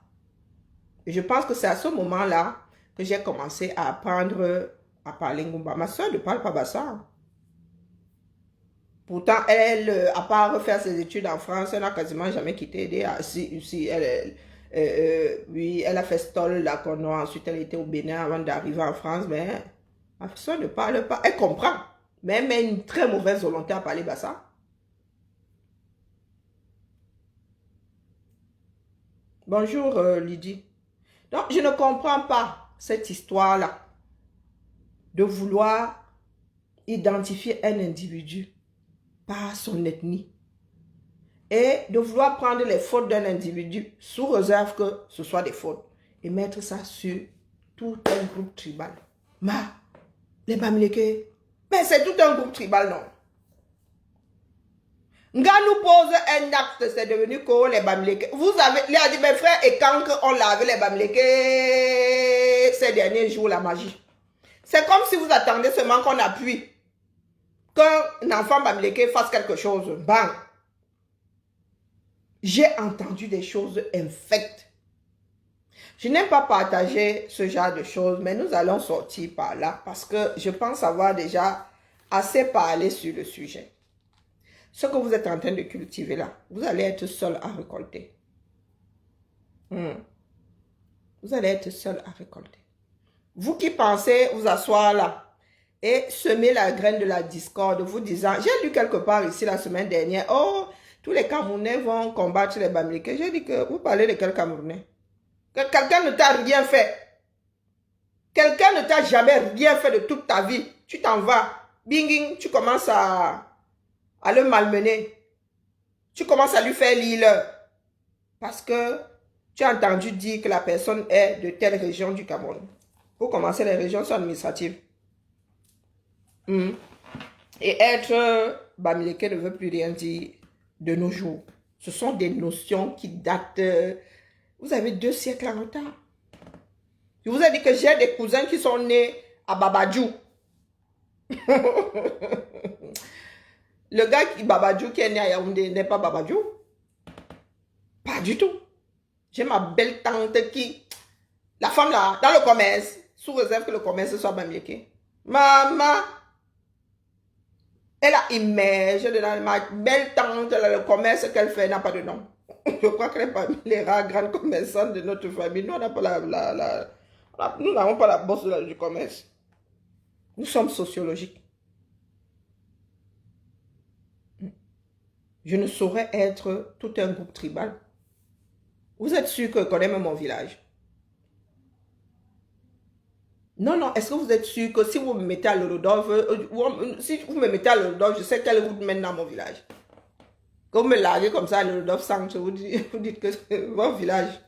Et je pense que c'est à ce moment-là que j'ai commencé à apprendre à parler Ngumba. Ma soeur ne parle pas Bassa. Pourtant, elle, à part refaire ses études en France, elle n'a quasiment jamais quitté DA. Oui, elle a fait Stoll, là, ensuite elle était au Bénin avant d'arriver en France, mais ma soeur ne parle pas. Elle comprend, mais elle met une très mauvaise volonté à parler Bassa. Bonjour Lydie. Donc, je ne comprends pas cette histoire-là de vouloir identifier un individu par son ethnie et de vouloir prendre les fautes d'un individu sous réserve que ce soit des fautes et mettre ça sur tout un groupe tribal. Les Bamileke, mais c'est tout un groupe tribal, non? Nga nous pose un acte, c'est devenu que les Bamileke. Vous avez, il a dit, mes frères, et quand on lave les Bamileke ces derniers jours, la magie. C'est comme si vous attendez seulement qu'on appuie, qu'un enfant Bamileke fasse quelque chose. Bang! J'ai entendu des choses infectes. Je n'aime pas partager ce genre de choses, mais nous allons sortir par là parce que je pense avoir déjà assez parlé sur le sujet. Ce que vous êtes en train de cultiver là, vous allez être seul à récolter. Vous allez être seul à récolter. Vous qui pensez vous asseoir là et semer la graine de la discorde, vous disant, j'ai lu quelque part ici la semaine dernière, oh, tous les Camerounais vont combattre les Bamileke. J'ai dit que vous parlez de quel Camerounais? Que quelqu'un ne t'a rien fait. Quelqu'un ne t'a jamais rien fait de toute ta vie. Tu t'en vas. Bing, tu commences à le malmener. Tu commences à lui faire l'île. Parce que tu as entendu dire que la personne est de telle région du Cameroun. Pour commencer, les régions sont administratives. Et être Bamileke ne veut plus rien dire de nos jours. Ce sont des notions qui datent... vous avez 2 siècles en retard. Je vous ai dit que j'ai des cousins qui sont nés à Babadjou. Le gars Babadjou qui est né à Yaoundé n'est pas Babadjou. Pas du tout. J'ai ma belle tante qui... La femme là, dans le commerce, sous réserve que le commerce soit Bamileke. Maman, elle a immergé dans ma belle tante, le commerce qu'elle fait n'a pas de nom. Je crois qu'elle est parmi les rares grandes commerçantes de notre famille. Nous, on n'a pas nous n'avons pas la bourse du commerce. Nous sommes sociologiques. Je ne saurais être tout un groupe tribal. Vous êtes sûr que je connais même mon village? Non, non, est-ce que vous êtes sûr que si vous me mettez à l'Eurodov, si vous me mettez à l'Eurodov, je sais quelle route mène dans mon village? Quand vous me larguez comme ça à l'Eurodov Centre, vous dites que c'est mon village.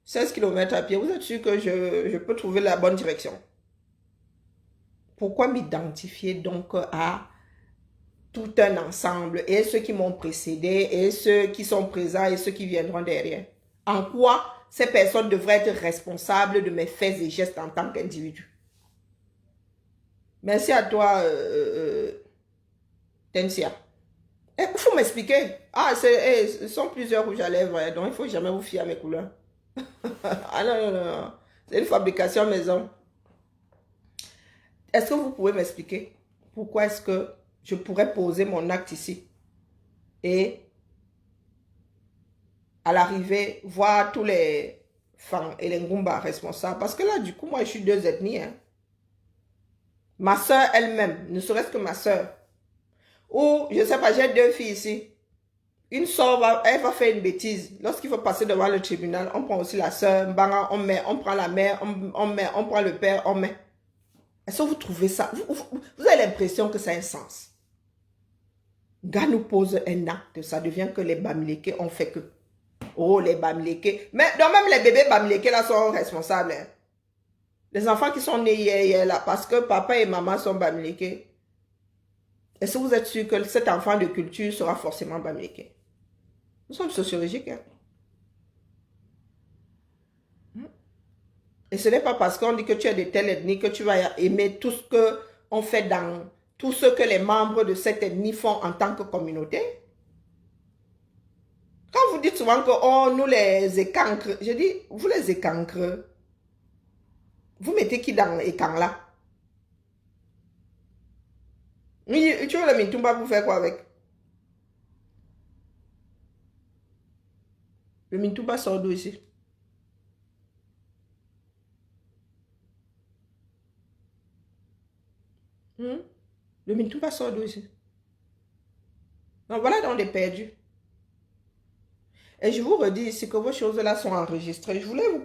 16 km à pied, vous êtes sûr que je peux trouver la bonne direction? Pourquoi m'identifier donc à tout un ensemble et ceux qui m'ont précédé et ceux qui sont présents et ceux qui viendront derrière? En quoi ces personnes devraient être responsables de mes faits et gestes en tant qu'individu? Merci à toi, Tensia. Il faut m'expliquer. Ah, ce sont plusieurs rouges à lèvres, donc il ne faut jamais vous fier à mes couleurs. Ah non, non, non. C'est une fabrication maison. Est-ce que vous pouvez m'expliquer pourquoi est-ce que je pourrais poser mon acte ici et à l'arrivée voir tous les Fang et les Ngumba responsables? Parce que là, du coup, moi, je suis 2 ethnies. Hein. Ma soeur elle-même, ne serait-ce que ma soeur. Ou, je ne sais pas, j'ai 2 filles ici. Une soeur, elle va faire une bêtise. Lorsqu'il faut passer devant le tribunal, on prend aussi la soeur, on prend la mère, on prend le père, on met. Est-ce que vous trouvez ça? Vous avez l'impression que ça a un sens. Gars nous pose un acte, ça devient que les Bamileke ont fait que. Oh, les Bamileke. Mais donc même les bébés Bamileke là sont responsables. Hein. Les enfants qui sont nés hier là, parce que papa et maman sont Bamileke. Est-ce que vous êtes sûr que cet enfant de culture sera forcément Bamileke? Nous sommes sociologiques. Hein? Et ce n'est pas parce qu'on dit que tu es de telle ethnie que tu vas aimer tout ce qu'on fait dans tout ce que les membres de cette ethnie font en tant que communauté. Quand vous dites souvent que oh, nous les écancres, je dis, vous les écancres, vous mettez qui dans l'écan là? Oui, tu veux le Mintumba, vous faire quoi avec? Le Mintumba sort d'où ici? Le Mintumba sort d'où ici? Donc voilà, on est perdu. Et je vous redis ici que vos choses-là sont enregistrées. Je voulais vous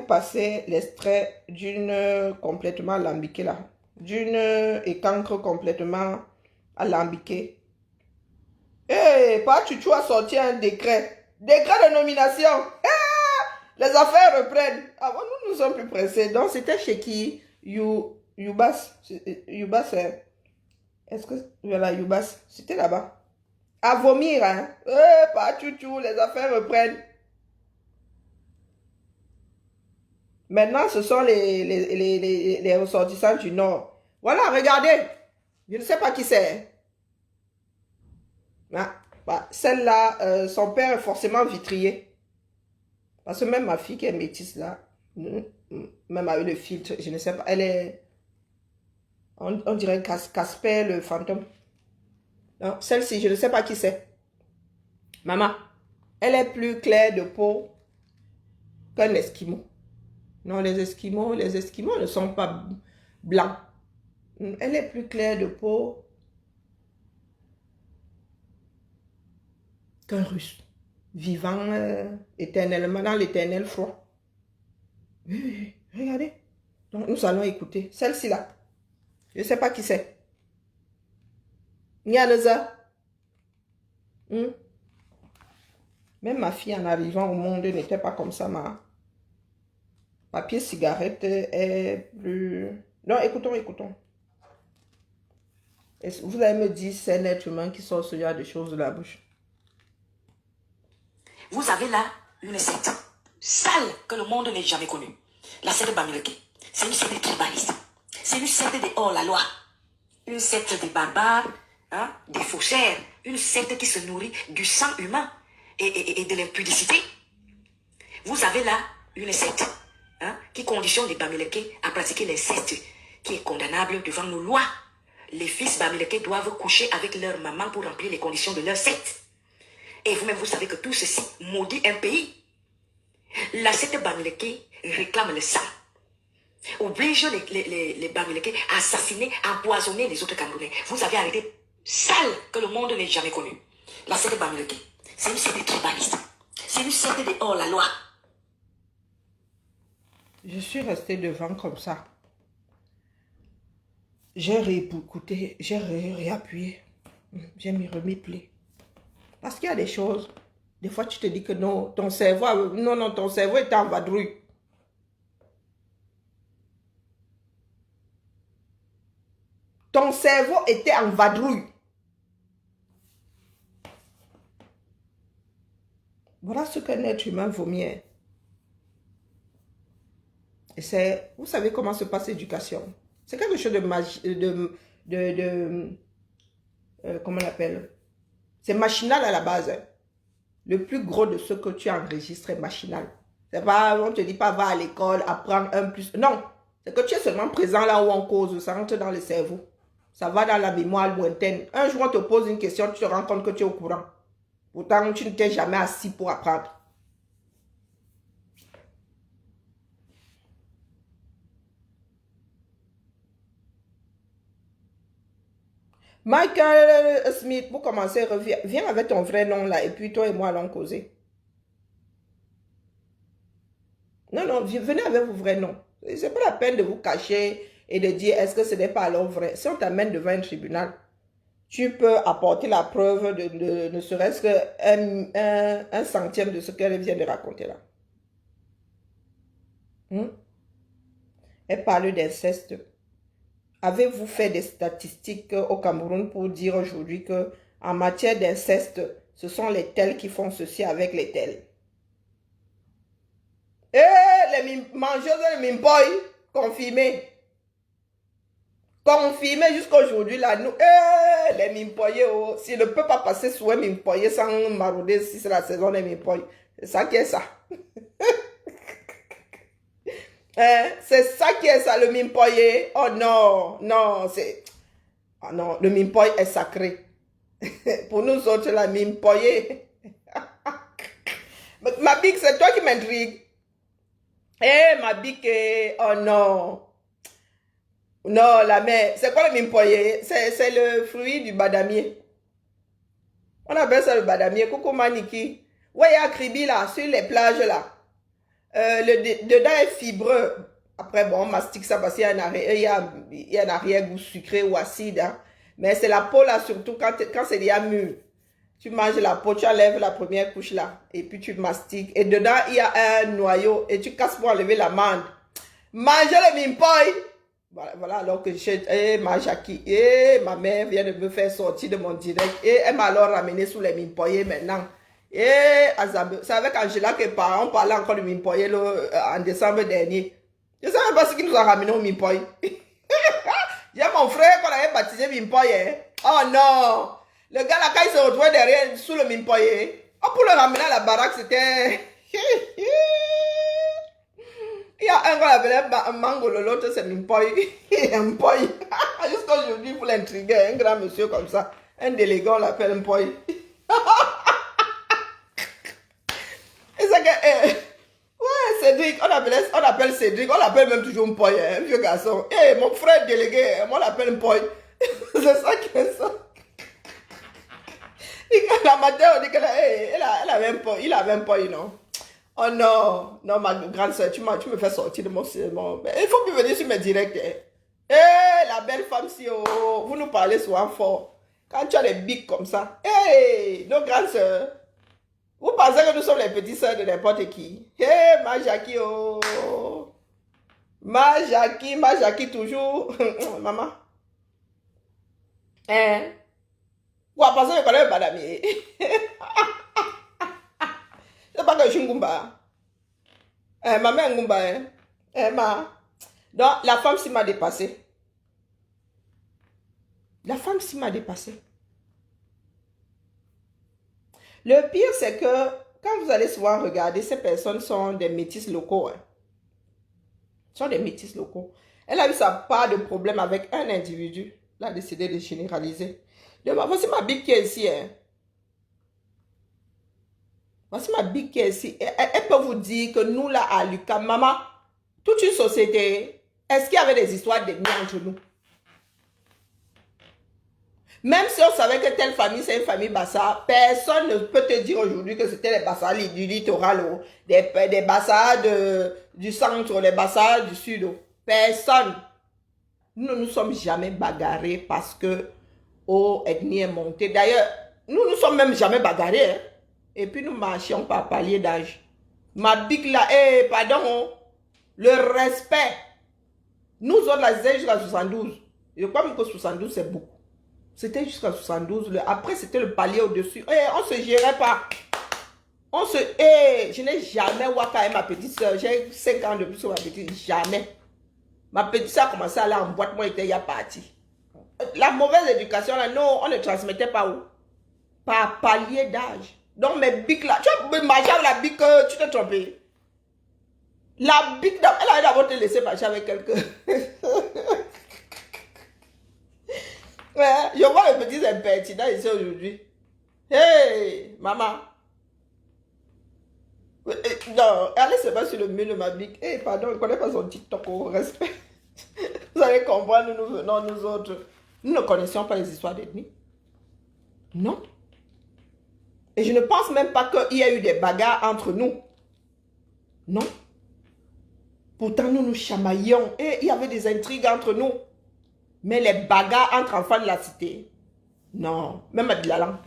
passer l'extrait d'une complètement alambiquée là. D'une écancre complètement alambiquée. Eh, pas tu as sorti un décret. Décret de nomination. Les affaires reprennent. Ah bon, nous sommes plus pressés. Donc c'était chez qui? Yubas. Yubas, est-ce que... Voilà, Yubas. C'était là-bas. À vomir, hein. Pas chouchou, les affaires reprennent. Maintenant, ce sont les ressortissants du Nord. Voilà, regardez. Je ne sais pas qui c'est. Ah, bah, celle-là, son père est forcément vitrier. Parce que même ma fille qui est métisse là, même avec le filtre, je ne sais pas, elle est... On dirait Casper, le fantôme. Non, celle-ci, je ne sais pas qui c'est. Maman, elle est plus claire de peau qu'un esquimau. Non, les esquimaux ne sont pas blancs. Elle est plus claire de peau qu'un russe, vivant éternellement dans l'éternel froid. Oui, regardez. Donc, nous allons écouter. Celle-ci là. Je ne sais pas qui c'est. Nyaneza. Même ma fille en arrivant au monde n'était pas comme ça. Ma papier cigarette est plus... Non, écoutons. Vous allez me dire, c'est un être humain qui sort ce genre de choses de la bouche. Vous avez là une secte sale que le monde n'ait jamais connue. La secte Bamileke. C'est une secte tribaliste. C'est une secte des hors-la-loi. Une secte des barbares, hein, des faussaires. Une secte qui se nourrit du sang humain et de l'impudicité. Vous avez là une secte qui conditionne les Bamileke à pratiquer l'inceste, qui est condamnable devant nos lois. Les fils Bamileke doivent coucher avec leur maman pour remplir les conditions de leur secte. Et vous-même, vous savez que tout ceci maudit un pays. La secte Bamileke réclame le sang. Oblige les Bamileke à assassiner, à empoisonner les autres Camerounais. Vous avez arrêté sale que le monde n'ait jamais connu. La secte Bamileke, c'est une secte tribaliste. C'est une secte de hors-la-loi. Je suis restée devant comme ça. J'ai réécouté, j'ai réappuyé. J'ai mis remis-play. Parce qu'il y a des choses, des fois tu te dis que non, ton cerveau est en vadrouille. Ton cerveau était en vadrouille. Voilà ce qu'un être humain vaut mieux. Et c'est, vous savez comment se passe l'éducation. C'est quelque chose comment on appelle? C'est machinal à la base. Le plus gros de ce que tu enregistres est machinal. C'est pas, on ne te dit pas va à l'école, apprends un plus. Non, c'est que tu es seulement présent là où on cause, ça rentre dans le cerveau. Ça va dans la mémoire lointaine. Un jour, on te pose une question, tu te rends compte que tu es au courant. Pourtant, tu ne t'es jamais assis pour apprendre. Michael Smith, pour commencer, viens avec ton vrai nom là, et puis toi et moi allons causer. Non, venez avec vos vrais noms. C'est pas la peine de vous cacher et de dire est-ce que ce n'est pas alors vrai. Si on t'amène devant un tribunal, tu peux apporter la preuve de ne serait-ce qu'un centième de ce qu'elle vient de raconter là. Elle parle d'inceste. Avez-vous fait des statistiques au Cameroun pour dire aujourd'hui que en matière d'inceste, ce sont les tels qui font ceci avec les tels? Les mangeuses de mimpoy, confirmées. Confirmées jusqu'à aujourd'hui, là, nous, les mimpoyés, oh, s'il ne peut pas passer sous un mimpoyé sans marauder si c'est la saison des mimpoy. C'est ça qui est ça. C'est ça qui est ça, le mimpoyé. Oh non, c'est... Oh non, le mimpoy est sacré. Pour nous autres, la mimpoyé. Ma bique, c'est toi qui m'intrigue. Ma bique, oh non. Non, la mère, c'est quoi le mimpoyé? C'est le fruit du badamier. On appelle ça le badamier, coucou maniki. Ouais, il y a Kribi là, sur les plages là. Dedans est fibreux. Après, bon, on mastique ça parce qu'il y a un arrière-goût sucré ou acide. Hein. Mais c'est la peau là, surtout quand c'est déjà mûr. Tu manges la peau, tu enlèves la première couche là. Et puis tu mastiques. Et dedans, il y a un noyau. Et tu casses pour enlever l'amande. Mangez le mimpoy. Voilà, alors que ma Jackie, ma mère vient de me faire sortir de mon direct. Et elle m'a alors ramené sous les mimpoyés maintenant. C'est avec Angela que on parlait encore de Mimpoye en décembre dernier. Je ne savais pas ce qui nous a ramené au Mimpoye. Il y a mon frère qu'on avait baptisé Mimpoye. Oh non! Le gars là, quand il se retrouvait derrière, sous le Mimpoye, pour le ramener à la baraque, c'était... Il y a un qu'on appelait Mangolo, l'autre c'est Mpoy. Mpoy. Jusqu'aujourd'hui, pour l'intriguer, un grand monsieur comme ça, un délégué, on l'appelle Mpoy. Et c'est que, ouais, Cédric, on appelle Cédric, on l'appelle même toujours Mpoy, un vieux garçon. Mon frère délégué, on l'appelle Mpoy. C'est ça qui est ça. La matin, on dit qu'elle il avait un Mpoy, non? Oh non, non, ma grande soeur, tu me fais sortir de mon... Il faut plus venir sur mes directs. La belle femme, si vous nous parlez souvent fort. Quand tu as des bics comme ça. Nos grandes soeurs. Vous pensez que nous sommes les petites soeurs de n'importe qui. Ma Jackie, Ma Jackie toujours. Maman. Vous pensez que je connais madame. C'est pas que je suis Ngumba. Ma mère Ngumba. Donc, la femme s'y m'a dépassé. La femme s'y m'a dépassé. Le pire, c'est que quand vous allez souvent regarder, ces personnes sont des métis locaux. Sont des métis locaux. Elle a eu sa part de problème avec un individu. Elle a décidé de généraliser. Voici ma Bible qui est ici. Voici ma Bible qui est ici. Elle peut vous dire que nous, là, à Lucas, maman, toute une société, est-ce qu'il y avait des histoires d'ennemis entre nous? Même si on savait que telle famille, c'est une famille Bassa, personne ne peut te dire aujourd'hui que c'était les Bassa du littoral, des Bassa du centre, les Bassa du sud. Personne. Nous ne nous sommes jamais bagarrés parce que ethnie est montée. D'ailleurs, nous ne nous sommes même jamais bagarrés. Hein. Et puis nous marchions par palier d'âge. Ma bique là, pardon, le respect. Nous autres, là, c'était jusqu'à 72. Je crois même que 72, c'est beaucoup. C'était jusqu'à 72. Après, c'était le palier au-dessus. On ne se gérait pas. Je n'ai jamais waka ma petite soeur. J'ai 5 ans de plus sur ma petite. Jamais. Ma petite soeur a commencé à aller en boîte. Moi, j'étais parti. La mauvaise éducation, là, non, on ne transmettait pas où? Par palier d'âge. Donc, mes bics là, tu as marché avec la bique, tu t'es trompé. La bique, elle a d'abord te laissé marcher avec quelqu'un. Ouais, je vois les petits impertinents ici aujourd'hui. Hey, maman. Non, allez se mettre sur le mur de ma bique. Pardon, je ne connais pas son TikTok au respect. Vous allez comprendre, nous venons, nous autres. Nous ne connaissions pas les histoires d'ethnie. Non. Et je ne pense même pas qu'il y a eu des bagarres entre nous. Non. Pourtant, nous nous chamaillions. Et il y avait des intrigues entre nous. Mais les bagarres entre enfants de la cité, non. Même à Dilalan.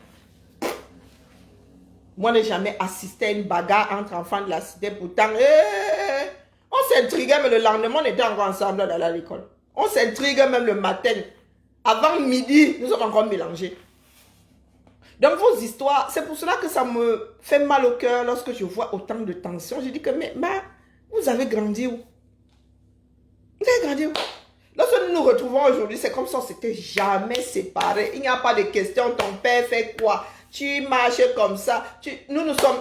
Moi, je n'ai jamais assisté à une bagarre entre enfants de la cité. Pourtant, on s'intriguait, mais le lendemain, on était encore ensemble dans l'école. On s'intriguait même le matin. Avant midi, nous sommes encore mélangés. Donc, vos histoires, c'est pour cela que ça me fait mal au cœur lorsque je vois autant de tensions. Je dis que, mais vous avez grandi où? Vous avez grandi où? Lorsque nous nous retrouvons aujourd'hui, c'est comme si on ne s'était jamais séparés. Il n'y a pas de question, ton père fait quoi? Tu marches comme ça. Il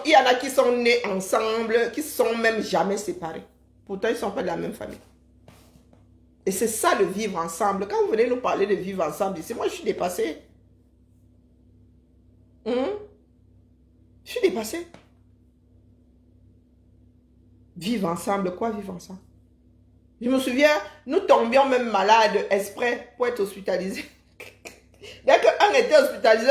y en a qui sont nés ensemble, qui ne sont même jamais séparés. Pourtant, ils ne sont pas de la même famille. Et c'est ça le vivre ensemble. Quand vous venez nous parler de vivre ensemble ici, moi je suis dépassée. Je suis dépassée. Vivre ensemble, quoi vivre ensemble? Je me souviens, nous tombions même malades exprès pour être hospitalisés. Dès qu'un était hospitalisé,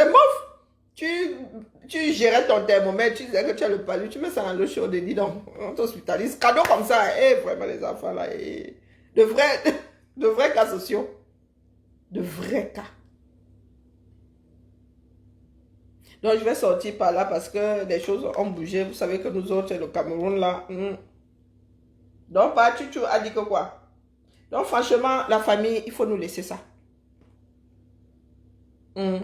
tu gérais ton thermomètre, tu disais que tu as le palu, tu mets ça dans l'eau chaude et dis donc, on t'hospitalise. Cadeau comme ça, vraiment les enfants là, de vrais cas sociaux. De vrais cas. Donc je vais sortir par là parce que les choses ont bougé. Vous savez que nous autres, le Cameroun là. Donc, tu as dit que quoi? Donc, franchement, la famille, il faut nous laisser ça. Et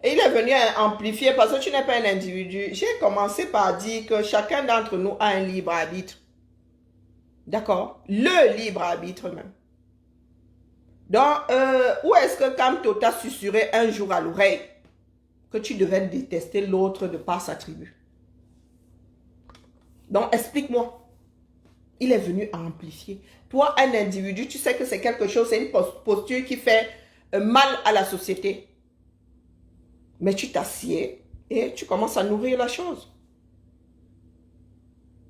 il est venu amplifier parce que tu n'es pas un individu. J'ai commencé par dire que chacun d'entre nous a un libre arbitre. D'accord? Le libre arbitre même. Donc, où est-ce que quand t'a susurré un jour à l'oreille que tu devais détester l'autre de par sa tribu? Donc, explique-moi. il est venu amplifier. Toi, un individu, tu sais que c'est quelque chose, c'est une posture qui fait mal à la société. Mais tu t'assieds et tu commences à nourrir la chose.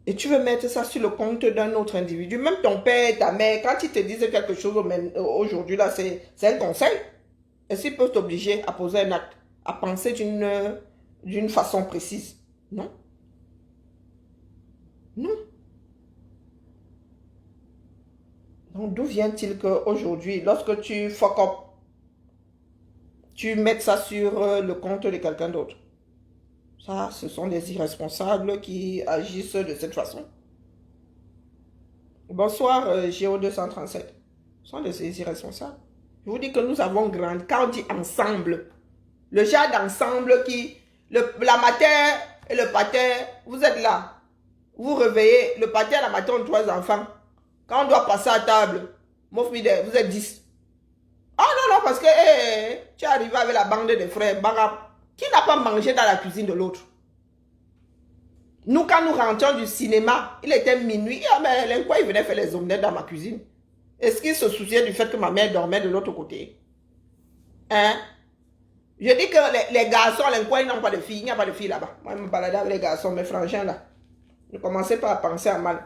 Et tu veux mettre ça sur le compte d'un autre individu. Même ton père, ta mère, quand ils te disent quelque chose aujourd'hui, là, c'est un conseil. Est-ce qu'ils peuvent t'obliger à poser un acte, à penser d'une façon précise? Non. Non. Donc, d'où vient-il qu'aujourd'hui, lorsque tu fuck up, tu mets ça sur le compte de quelqu'un d'autre? Ça, ce sont des irresponsables qui agissent de cette façon. Bonsoir, Géo237. Ce sont des irresponsables. Je vous dis que nous avons grandi. Quand on dit ensemble, le genre d'ensemble qui... la mater et le pater, vous êtes là. Vous réveillez, le pater et la mater ont 3 enfants. Quand on doit passer à table, vous êtes 10. Ah non, non, parce que tu es arrivé avec la bande de frères. Qui n'a pas mangé dans la cuisine de l'autre? Nous, quand nous rentrions du cinéma, il était minuit. Ah, mais l'enquoi, il venait faire les omelettes dans ma cuisine. Est-ce qu'il se souciait du fait que ma mère dormait de l'autre côté? Hein? Je dis que les garçons, l'enquoi, ils n'ont pas de filles. Il n'y a pas de filles là-bas. Moi, je me baladais avec les garçons, mes frangins là. Ne commencez pas à penser à mal.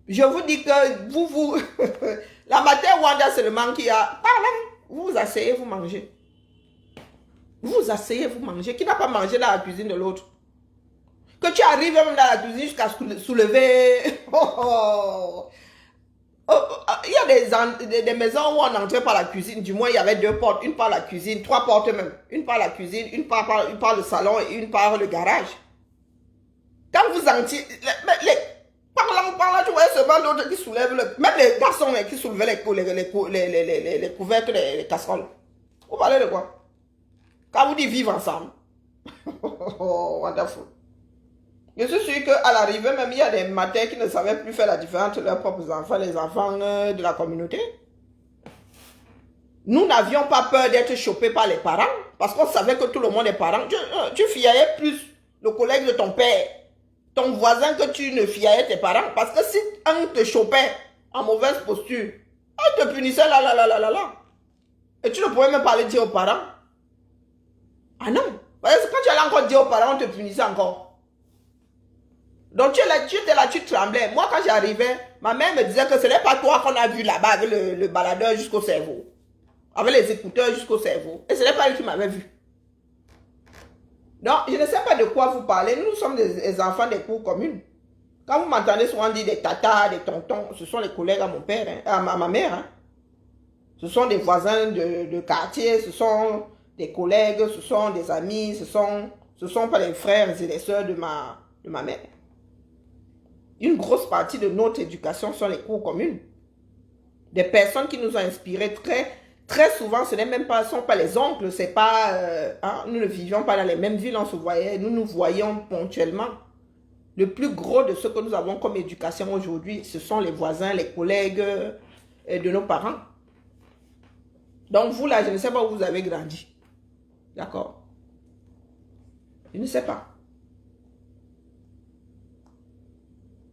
Je vous dis que vous... la matière Wanda seulement qui a... Parlez, vous vous asseyez, vous mangez. Vous vous asseyez, vous mangez. Qui n'a pas mangé dans la cuisine de l'autre? Que tu arrives même dans la cuisine jusqu'à soulever... Il y a des maisons où on entrait par la cuisine. Du moins, il y avait 2 portes. Une par la cuisine, 3 portes même. Une par la cuisine, une par le salon et une par le garage. Quand vous entrez... Par là, tu voyais seulement l'autre qui soulève... Même les garçons qui soulevaient les couvercles, les casseroles. Vous parlez de quoi? Quand vous dites vivre ensemble. Oh, wonderful. Je suis sûr qu'à l'arrivée, même il y a des matins qui ne savaient plus faire la différence entre leurs propres enfants, les enfants de la communauté. Nous n'avions pas peur d'être chopés par les parents, parce qu'on savait que tout le monde est parent. Tu fiaillais plus le collègue de ton père, ton voisin, que tu ne fiaillais tes parents. Parce que si un te chopait en mauvaise posture, un te punissait là. Et tu ne pouvais même pas aller dire aux parents. Ah non. Parce que quand tu allais encore dire aux parents, on te punissait encore. Donc tu étais là, tu tremblais. Moi, quand j'arrivais, ma mère me disait que ce n'est pas toi qu'on a vu là-bas avec le baladeur jusqu'au cerveau. Avec les écouteurs jusqu'au cerveau. Et ce n'est pas elle qui m'avait vu. Donc, je ne sais pas de quoi vous parlez. Nous sommes des enfants des cours communes. Quand vous m'entendez souvent dire des tatas, des tontons, ce sont les collègues à mon père, hein, à ma mère. Hein. Ce sont des voisins de quartier, ce sont des collègues, ce sont des amis, ce sont pas les frères et les sœurs de ma mère. Une grosse partie de notre éducation sont les cours communes. Des personnes qui nous ont inspirés très souvent, ce n'est même pas, sont pas les oncles, c'est pas, hein, nous ne vivions pas dans les mêmes villes, on se voyait, nous nous voyions ponctuellement. Le plus gros de ce que nous avons comme éducation aujourd'hui, ce sont les voisins, les collègues de nos parents. Donc vous là, je ne sais pas où vous avez grandi. D'accord? Je ne sais pas.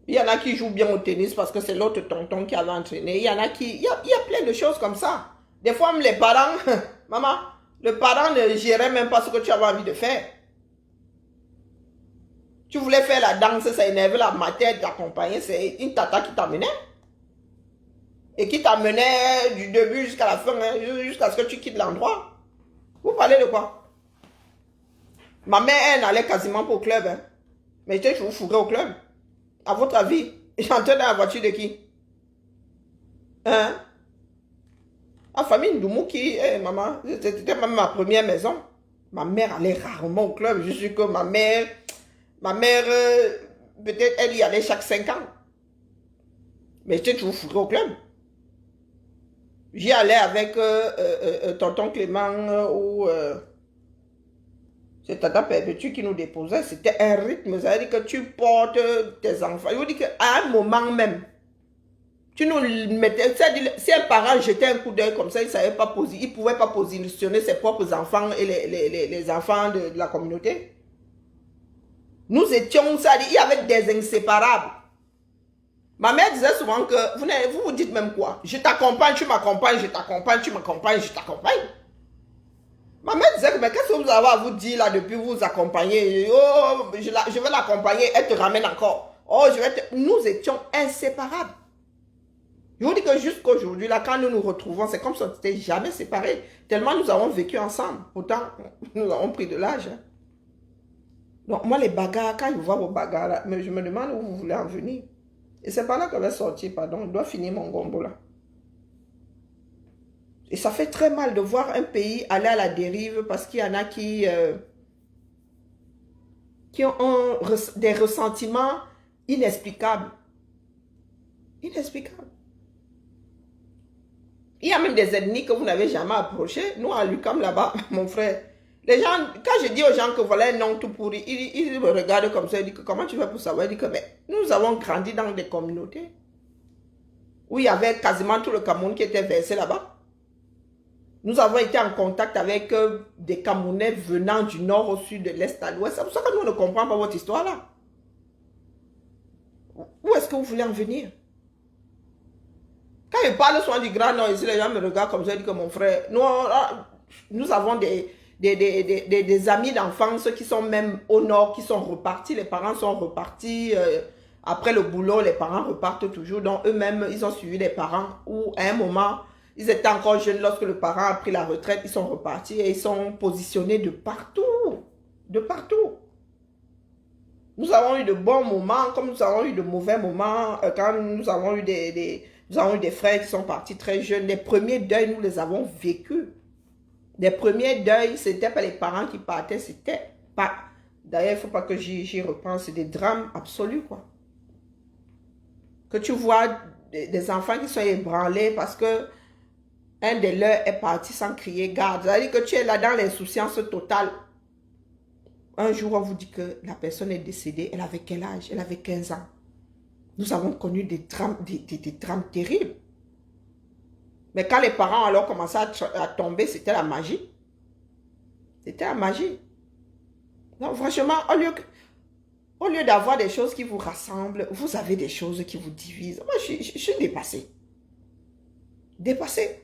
Il y en a qui jouent bien au tennis parce que c'est l'autre tonton qui avait entraîné. Il y en a qui... Il y a plein de choses comme ça. Des fois, même les parents... Maman, le parent ne gérait même pas ce que tu avais envie de faire. Tu voulais faire la danse, ça énervait la matière d'accompagner. C'est une tata qui t'amenait. Et qui t'amenait du début jusqu'à la fin, hein, jusqu'à ce que tu quittes l'endroit. Vous parlez de quoi? Ma mère, elle n'allait quasiment pas au club. Hein. Mais je vous fourrais au club. À votre avis, j'entrais dans la voiture de qui? Hein? La famille Ndoumou qui, maman, c'était même ma première maison. Ma mère allait rarement au club. Je suis que ma mère, peut-être elle y allait chaque 5 ans. Mais j'étais toujours fourré au club. J'y allais avec tonton Clément ou... c'est Tata Perpétue qui nous déposait. C'était un rythme. Ça veut dire que tu portes tes enfants. Je vous dis qu'à un moment même, tu nous mettais... Si un parent jetait un coup d'œil comme ça, il ne pouvait pas positionner ses propres enfants et les enfants de la communauté. Nous étions, ça dit, il y avait des inséparables. Ma mère disait souvent que vous dites même quoi? Je t'accompagne, tu m'accompagnes, je t'accompagne, tu m'accompagnes, je t'accompagne. Ma mère disait que, mais qu'est-ce que vous avez à vous dire là depuis vous accompagner? Oh, je vais l'accompagner, elle te ramène encore. Oh, Nous étions inséparables. Je vous dis que jusqu'aujourd'hui, là, quand nous nous retrouvons, c'est comme si on n'était jamais séparés. Tellement nous avons vécu ensemble. Pourtant, nous avons pris de l'âge. Hein. Donc, moi, les bagarres, quand je vois vos bagarres, là, mais je me demande où vous voulez en venir. Et c'est par là que je vais sortir, pardon. Je dois finir mon gombo, là. Et ça fait très mal de voir un pays aller à la dérive parce qu'il y en a qui ont des ressentiments inexplicables. Inexplicables. Il y a même des ethnies que vous n'avez jamais approchées. Nous, à Lucam, là-bas, mon frère, les gens, quand je dis aux gens que voilà un nom tout pourri, ils me regardent comme ça, ils disent que comment tu fais pour savoir? Ils disent que mais, nous avons grandi dans des communautés où il y avait quasiment tout le Cameroun qui était versé là-bas. Nous avons été en contact avec des Camerounais venant du nord au sud, de l'est à l'ouest. C'est pour ça que nous ne comprenons pas votre histoire là. Où est-ce que vous voulez en venir? Quand je parle souvent du Grand Nord, ici les gens me regardent comme ça, ils disent que mon frère, nous avons des amis d'enfance qui sont même au nord, qui sont repartis, les parents sont repartis, après le boulot, les parents repartent toujours, donc eux-mêmes, ils ont suivi les parents, ou à un moment, ils étaient encore jeunes lorsque le parent a pris la retraite, ils sont repartis et ils sont positionnés de partout, de partout. Nous avons eu de bons moments, comme nous avons eu de mauvais moments, quand nous avons eu des frères qui sont partis très jeunes. Les premiers deuils, nous les avons vécus. Les premiers deuils, c'était pas les parents qui partaient, c'était pas... D'ailleurs, il ne faut pas que j'y repense, c'est des drames absolus, quoi. Que tu vois des enfants qui sont ébranlés parce que un de leurs est parti sans crier garde. C'est-à-dire que tu es là dans l'insouciance totale. Un jour, on vous dit que la personne est décédée. Elle avait quel âge? Elle avait 15 ans. Nous avons connu des drames terribles. Mais quand les parents alors commençaient à tomber, c'était la magie. C'était la magie. Donc franchement, au lieu d'avoir des choses qui vous rassemblent, vous avez des choses qui vous divisent. Moi, je suis dépassée. Dépassée.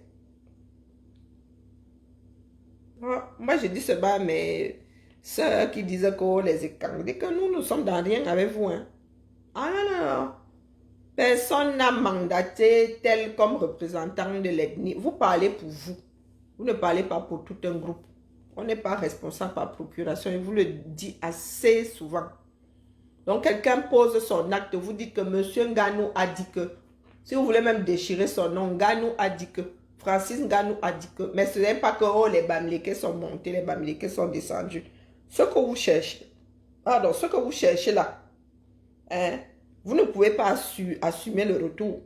Moi, je dis cela, mais ceux qui disaient que les écrans, disent que nous ne sommes dans rien avec vous. Hein. Ah non. Personne n'a mandaté tel comme représentant de l'ethnie. Vous parlez pour vous. Vous ne parlez pas pour tout un groupe. On n'est pas responsable par procuration. Et vous le dites assez souvent. Donc, quelqu'un pose son acte. Vous dites que monsieur Nganou a dit que. Si vous voulez même déchirer son nom, Nganou a dit que. Francis Nganou a dit que. Mais ce n'est pas que les Bamileke sont montés, les Bamileke sont descendus. Ce que vous cherchez. Pardon, ce que vous cherchez là. Hein, vous ne pouvez pas assumer le retour.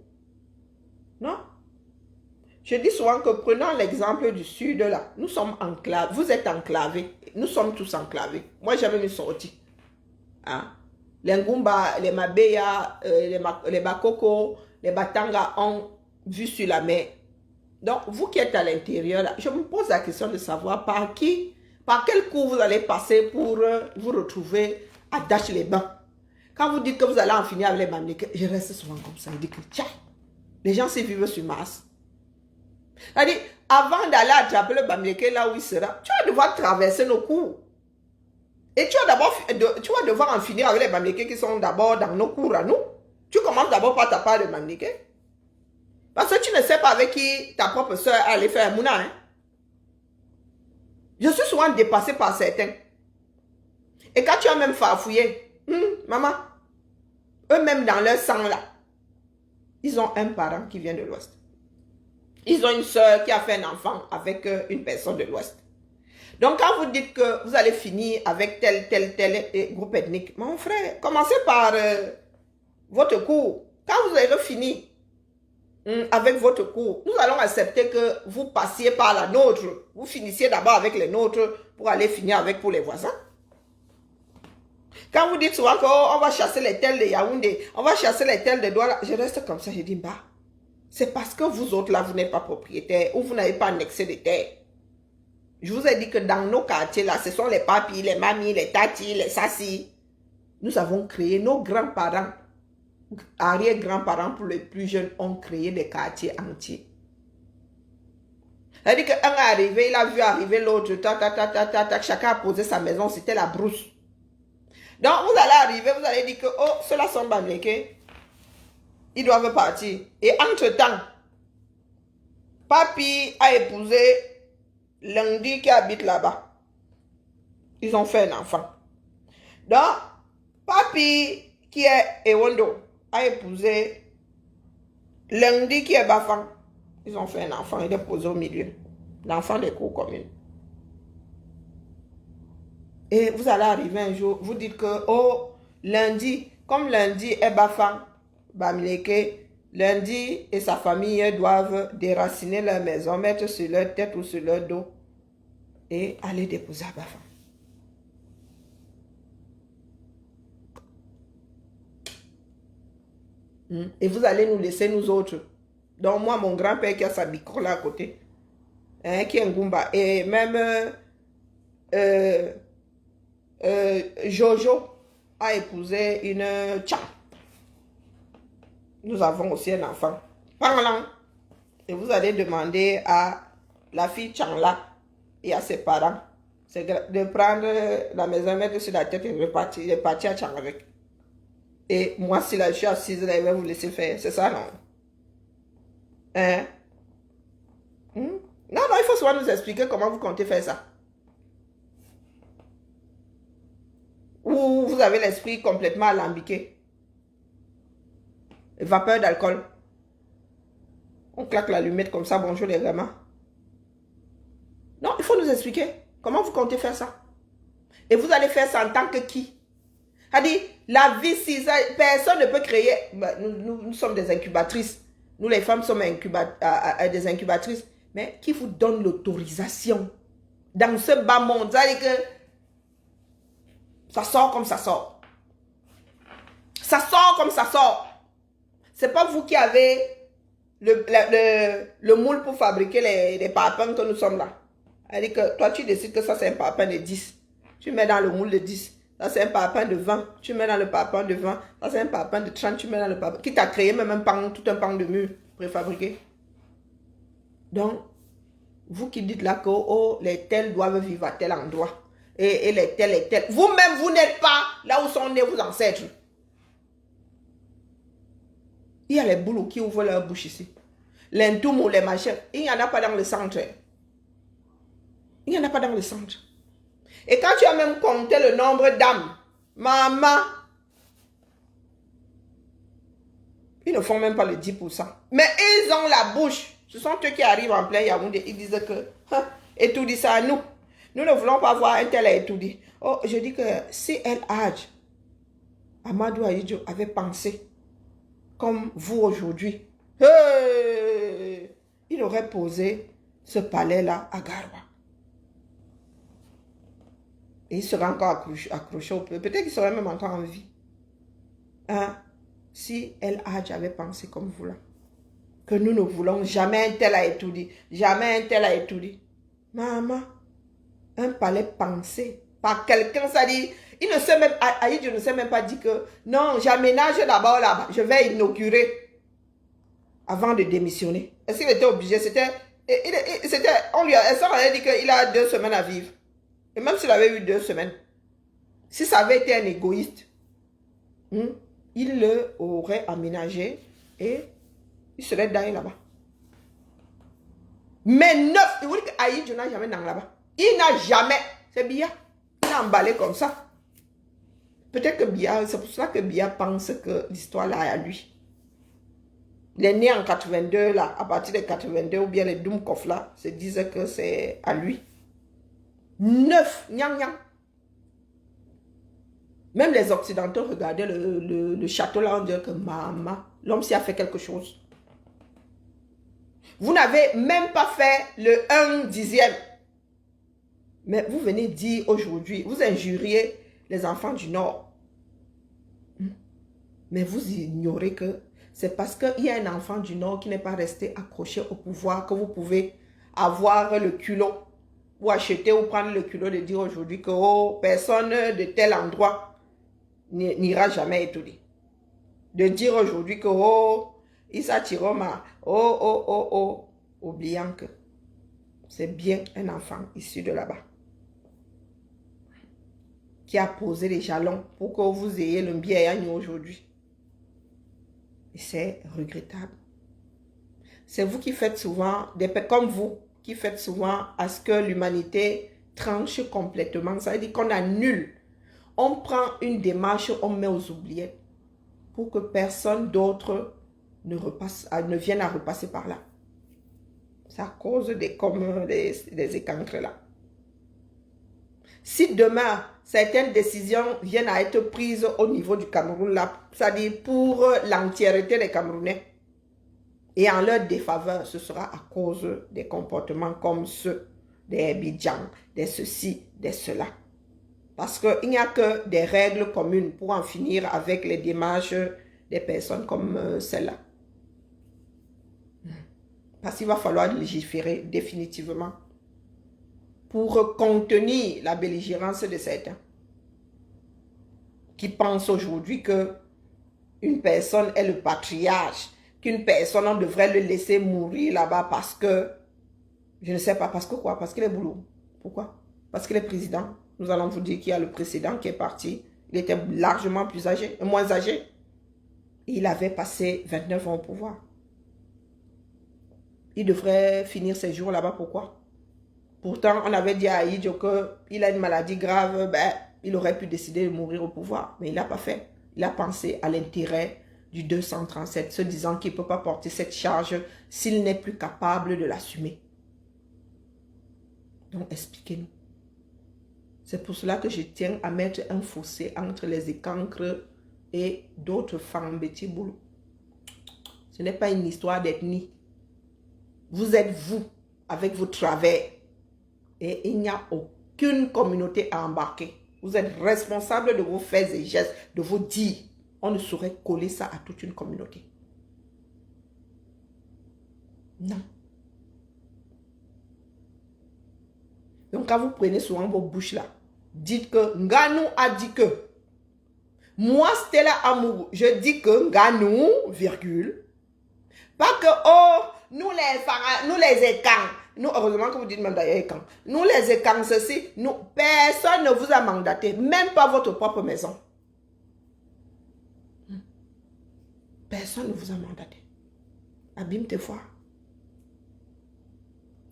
Non? Je dis souvent que prenons l'exemple du sud là. Nous sommes enclavés. Vous êtes enclavés. Nous sommes tous enclavés. Moi, j'avais une sortie. Hein? Les Ngumba, les Mabeya, les Bakoko, les Batanga ont vu sur la mer. Donc, vous qui êtes à l'intérieur, là, je me pose la question de savoir par quel coup vous allez passer pour vous retrouver à Dash-les-Bains. Quand vous dites que vous allez en finir avec les Bamileke, je reste souvent comme ça. Je dis que, tiens, les gens s'y vivent sur Mars. C'est-à-dire, avant d'aller attraper le Bamileke là où il sera, tu vas devoir traverser nos cours. Et tu vas devoir en finir avec les Bamileke qui sont d'abord dans nos cours à nous. Tu commences d'abord par ta part de Bamileke. Parce que tu ne sais pas avec qui ta propre soeur allait faire un mouna. Hein? Je suis souvent dépassée par certains. Et quand tu as même farfouillé, maman, eux-mêmes dans leur sang là, ils ont un parent qui vient de l'Ouest. Ils ont une soeur qui a fait un enfant avec une personne de l'Ouest. Donc quand vous dites que vous allez finir avec tel groupe ethnique, mon frère, commencez par votre cours. Quand vous aurez fini avec votre cours, nous allons accepter que vous passiez par la nôtre. Vous finissiez d'abord avec les nôtres pour aller finir avec pour les voisins. Quand vous dites souvent qu'on va chasser les tels de Yaoundé, on va chasser les tels de Douala, je reste comme ça, je dis, bah, c'est parce que vous autres là, vous n'êtes pas propriétaires ou vous n'avez pas annexé de terre. Je vous ai dit que dans nos quartiers là, ce sont les papis, les mamies, les tatis, les sassis. nous avons créé, nos grands-parents, arrière-grands-parents pour les plus jeunes, ont créé des quartiers entiers. C'est-à-dire qu'un est arrivé, il a vu arriver l'autre, chacun a posé sa maison, c'était la brousse. Donc, vous allez arriver, vous allez dire que, oh, ceux-là sont bamléqués, ils doivent partir. Et entre-temps, Papi a épousé Lundi qui habite là-bas. Ils ont fait un enfant. Donc, Papi qui est Ewondo a épousé Lundi qui est Bafang. Ils ont fait un enfant, il est posé au milieu. L'enfant des cours communes. Et vous allez arriver un jour, vous dites que, oh, Lundi, comme Lundi est Bafang, Bamileke, Lundi et sa famille doivent déraciner leur maison, mettre sur leur tête ou sur leur dos et aller déposer à Bafang. Et vous allez nous laisser nous autres. Donc moi, mon grand-père qui a sa micro là à côté, hein, qui est un Goumba, et même Jojo a épousé une Tcha. Nous avons aussi un enfant. Parlant. Et vous allez demander à la fille Tchangla et à ses parents de prendre la maison, mettre sur la tête et repartir à Tchang avec. Et moi, si là, je suis assise, là, je vais vous laisser faire. C'est ça, non? Hein? Non, il faut souvent nous expliquer comment vous comptez faire ça. Ou vous avez l'esprit complètement alambiqué. Vapeur d'alcool. On claque l'allumette comme ça, bonjour les gamins. Non, il faut nous expliquer comment vous comptez faire ça. Et vous allez faire ça en tant que qui? C'est-à-dire, la vie, si ça, personne ne peut créer. Nous sommes des incubatrices. Nous, les femmes, sommes des incubatrices. Mais qui vous donne l'autorisation dans ce bas monde? C'est-à-dire que ça sort comme ça sort. Ça sort comme ça sort. C'est pas vous qui avez le moule pour fabriquer les parpaings que nous sommes là. C'est-à-dire que toi, tu décides que ça, c'est un parpaing de 10. Tu mets dans le moule de 10. Ça, c'est un parpaing de 20. Tu mets dans le parpaing de 20. Ça, c'est un parpaing de 30. Tu mets dans le parpaing. Qui t'a créé même un pan, tout un pan de mur préfabriqué. Donc, vous qui dites là que oh, les tels doivent vivre à tel endroit. Et les tels. Vous-même, vous n'êtes pas là où sont nés vos ancêtres. Il y a les boulots qui ouvrent leur bouche ici. Les ntoumou, les machins. Il n'y en a pas dans le centre. Il n'y en a pas dans le centre. Et quand tu as même compté le nombre d'âmes, maman, ils ne font même pas le 10%. Mais ils ont la bouche. Ce sont eux qui arrivent en plein Yaoundé. Ils disent que, étoudi ça à nous. Nous ne voulons pas voir un tel étoudi. Oh, je dis que si El Hadj, Amadou Ahidjo avait pensé comme vous aujourd'hui, il aurait posé ce palais-là à Garwa. Et il serait encore accroché au peu. Peut-être qu'il serait même encore en vie. Hein? Si El Hadj avait pensé comme vous là. Que nous ne voulons jamais un tel à étudier. Jamais un tel à étudier. Maman, un palais pensé par quelqu'un, ça dit, il ne sait même, Aïdjo ne sait même pas dire que non, j'aménage d'abord là-bas. Je vais inaugurer avant de démissionner. Est-ce qu'il était obligé? C'était, on lui a dit qu'il a 2 semaines à vivre. Et même s'il avait eu 2 semaines, si ça avait été un égoïste, il le aurait aménagé et il serait d'ailleurs là-bas. Mais 9, il vous dit qu'Aïdjo n'a jamais dans là-bas. Il n'a jamais, c'est Bia, il a emballé comme ça. Peut-être que Bia, c'est pour cela que Bia pense que l'histoire là est à lui. Il est né en 82 là, à partir de 82, ou bien les Doumkoff là, se disent que c'est à lui. 9, nyang nyang. Même les Occidentaux regardaient le château là, on dirait que maman, l'homme s'y a fait quelque chose. Vous n'avez même pas fait le 1/10. Mais vous venez dire aujourd'hui, vous injuriez les enfants du Nord. Mais vous ignorez que c'est parce qu'il y a un enfant du Nord qui n'est pas resté accroché au pouvoir que vous pouvez avoir le culot ou acheter ou prendre le culot de dire aujourd'hui que oh, personne de tel endroit n'ira jamais étonner. De dire aujourd'hui que, oh, Issa Chiroma, oubliant que c'est bien un enfant issu de là-bas qui a posé les jalons pour que vous ayez le bien aujourd'hui. Et c'est regrettable. C'est vous qui faites souvent, comme vous, qui faites souvent à ce que l'humanité tranche complètement. Ça veut dire qu'on annule. On prend une démarche, on met aux oubliettes pour que personne d'autre ne vienne à repasser par là. C'est à cause des écancres là. Si demain, certaines décisions viennent à être prises au niveau du Cameroun, là, c'est-à-dire pour l'entièreté des Camerounais, et en leur défaveur, ce sera à cause des comportements comme ceux des Abidjan, des ceci, des cela. Parce qu'il n'y a que des règles communes pour en finir avec les démarches des personnes comme celle-là. Parce qu'il va falloir légiférer définitivement pour contenir la belligérance de certains qui pensent aujourd'hui que une personne est le patriarche, qu'une personne, on devrait le laisser mourir là-bas parce que, je ne sais pas, parce que quoi? Parce qu'il est boulot. Pourquoi? Parce qu'il est président. Nous allons vous dire qu'il y a le précédent qui est parti. Il était largement plus âgé, moins âgé. Il avait passé 29 ans au pouvoir. Il devrait finir ses jours là-bas. Pourquoi? Pourtant, on avait dit à Aïdjo qu'il a une maladie grave. Ben, il aurait pu décider de mourir au pouvoir. Mais il n'a pas fait. Il a pensé à l'intérêt du 237, se disant qu'il ne peut pas porter cette charge s'il n'est plus capable de l'assumer. Donc, expliquez-nous. C'est pour cela que je tiens à mettre un fossé entre les écancres et d'autres femmes Betty Boulou. Ce n'est pas une histoire d'ethnie. Vous êtes vous, avec vos travers. Et il n'y a aucune communauté à embarquer. Vous êtes responsable de vos faits et gestes, de vos dires. On ne saurait coller ça à toute une communauté. Non. Donc, quand vous prenez souvent vos bouches là, dites que Nganou a dit que. Moi, Stella Amourou, je dis que Nganou, virgule. Pas que, oh, nous les écans. Nous, heureusement que vous dites même d'ailleurs écans. Nous les écans, ceci, nous, personne ne vous a mandaté. Même pas votre propre maison. Personne ne vous a mandaté. Abîme tes foi.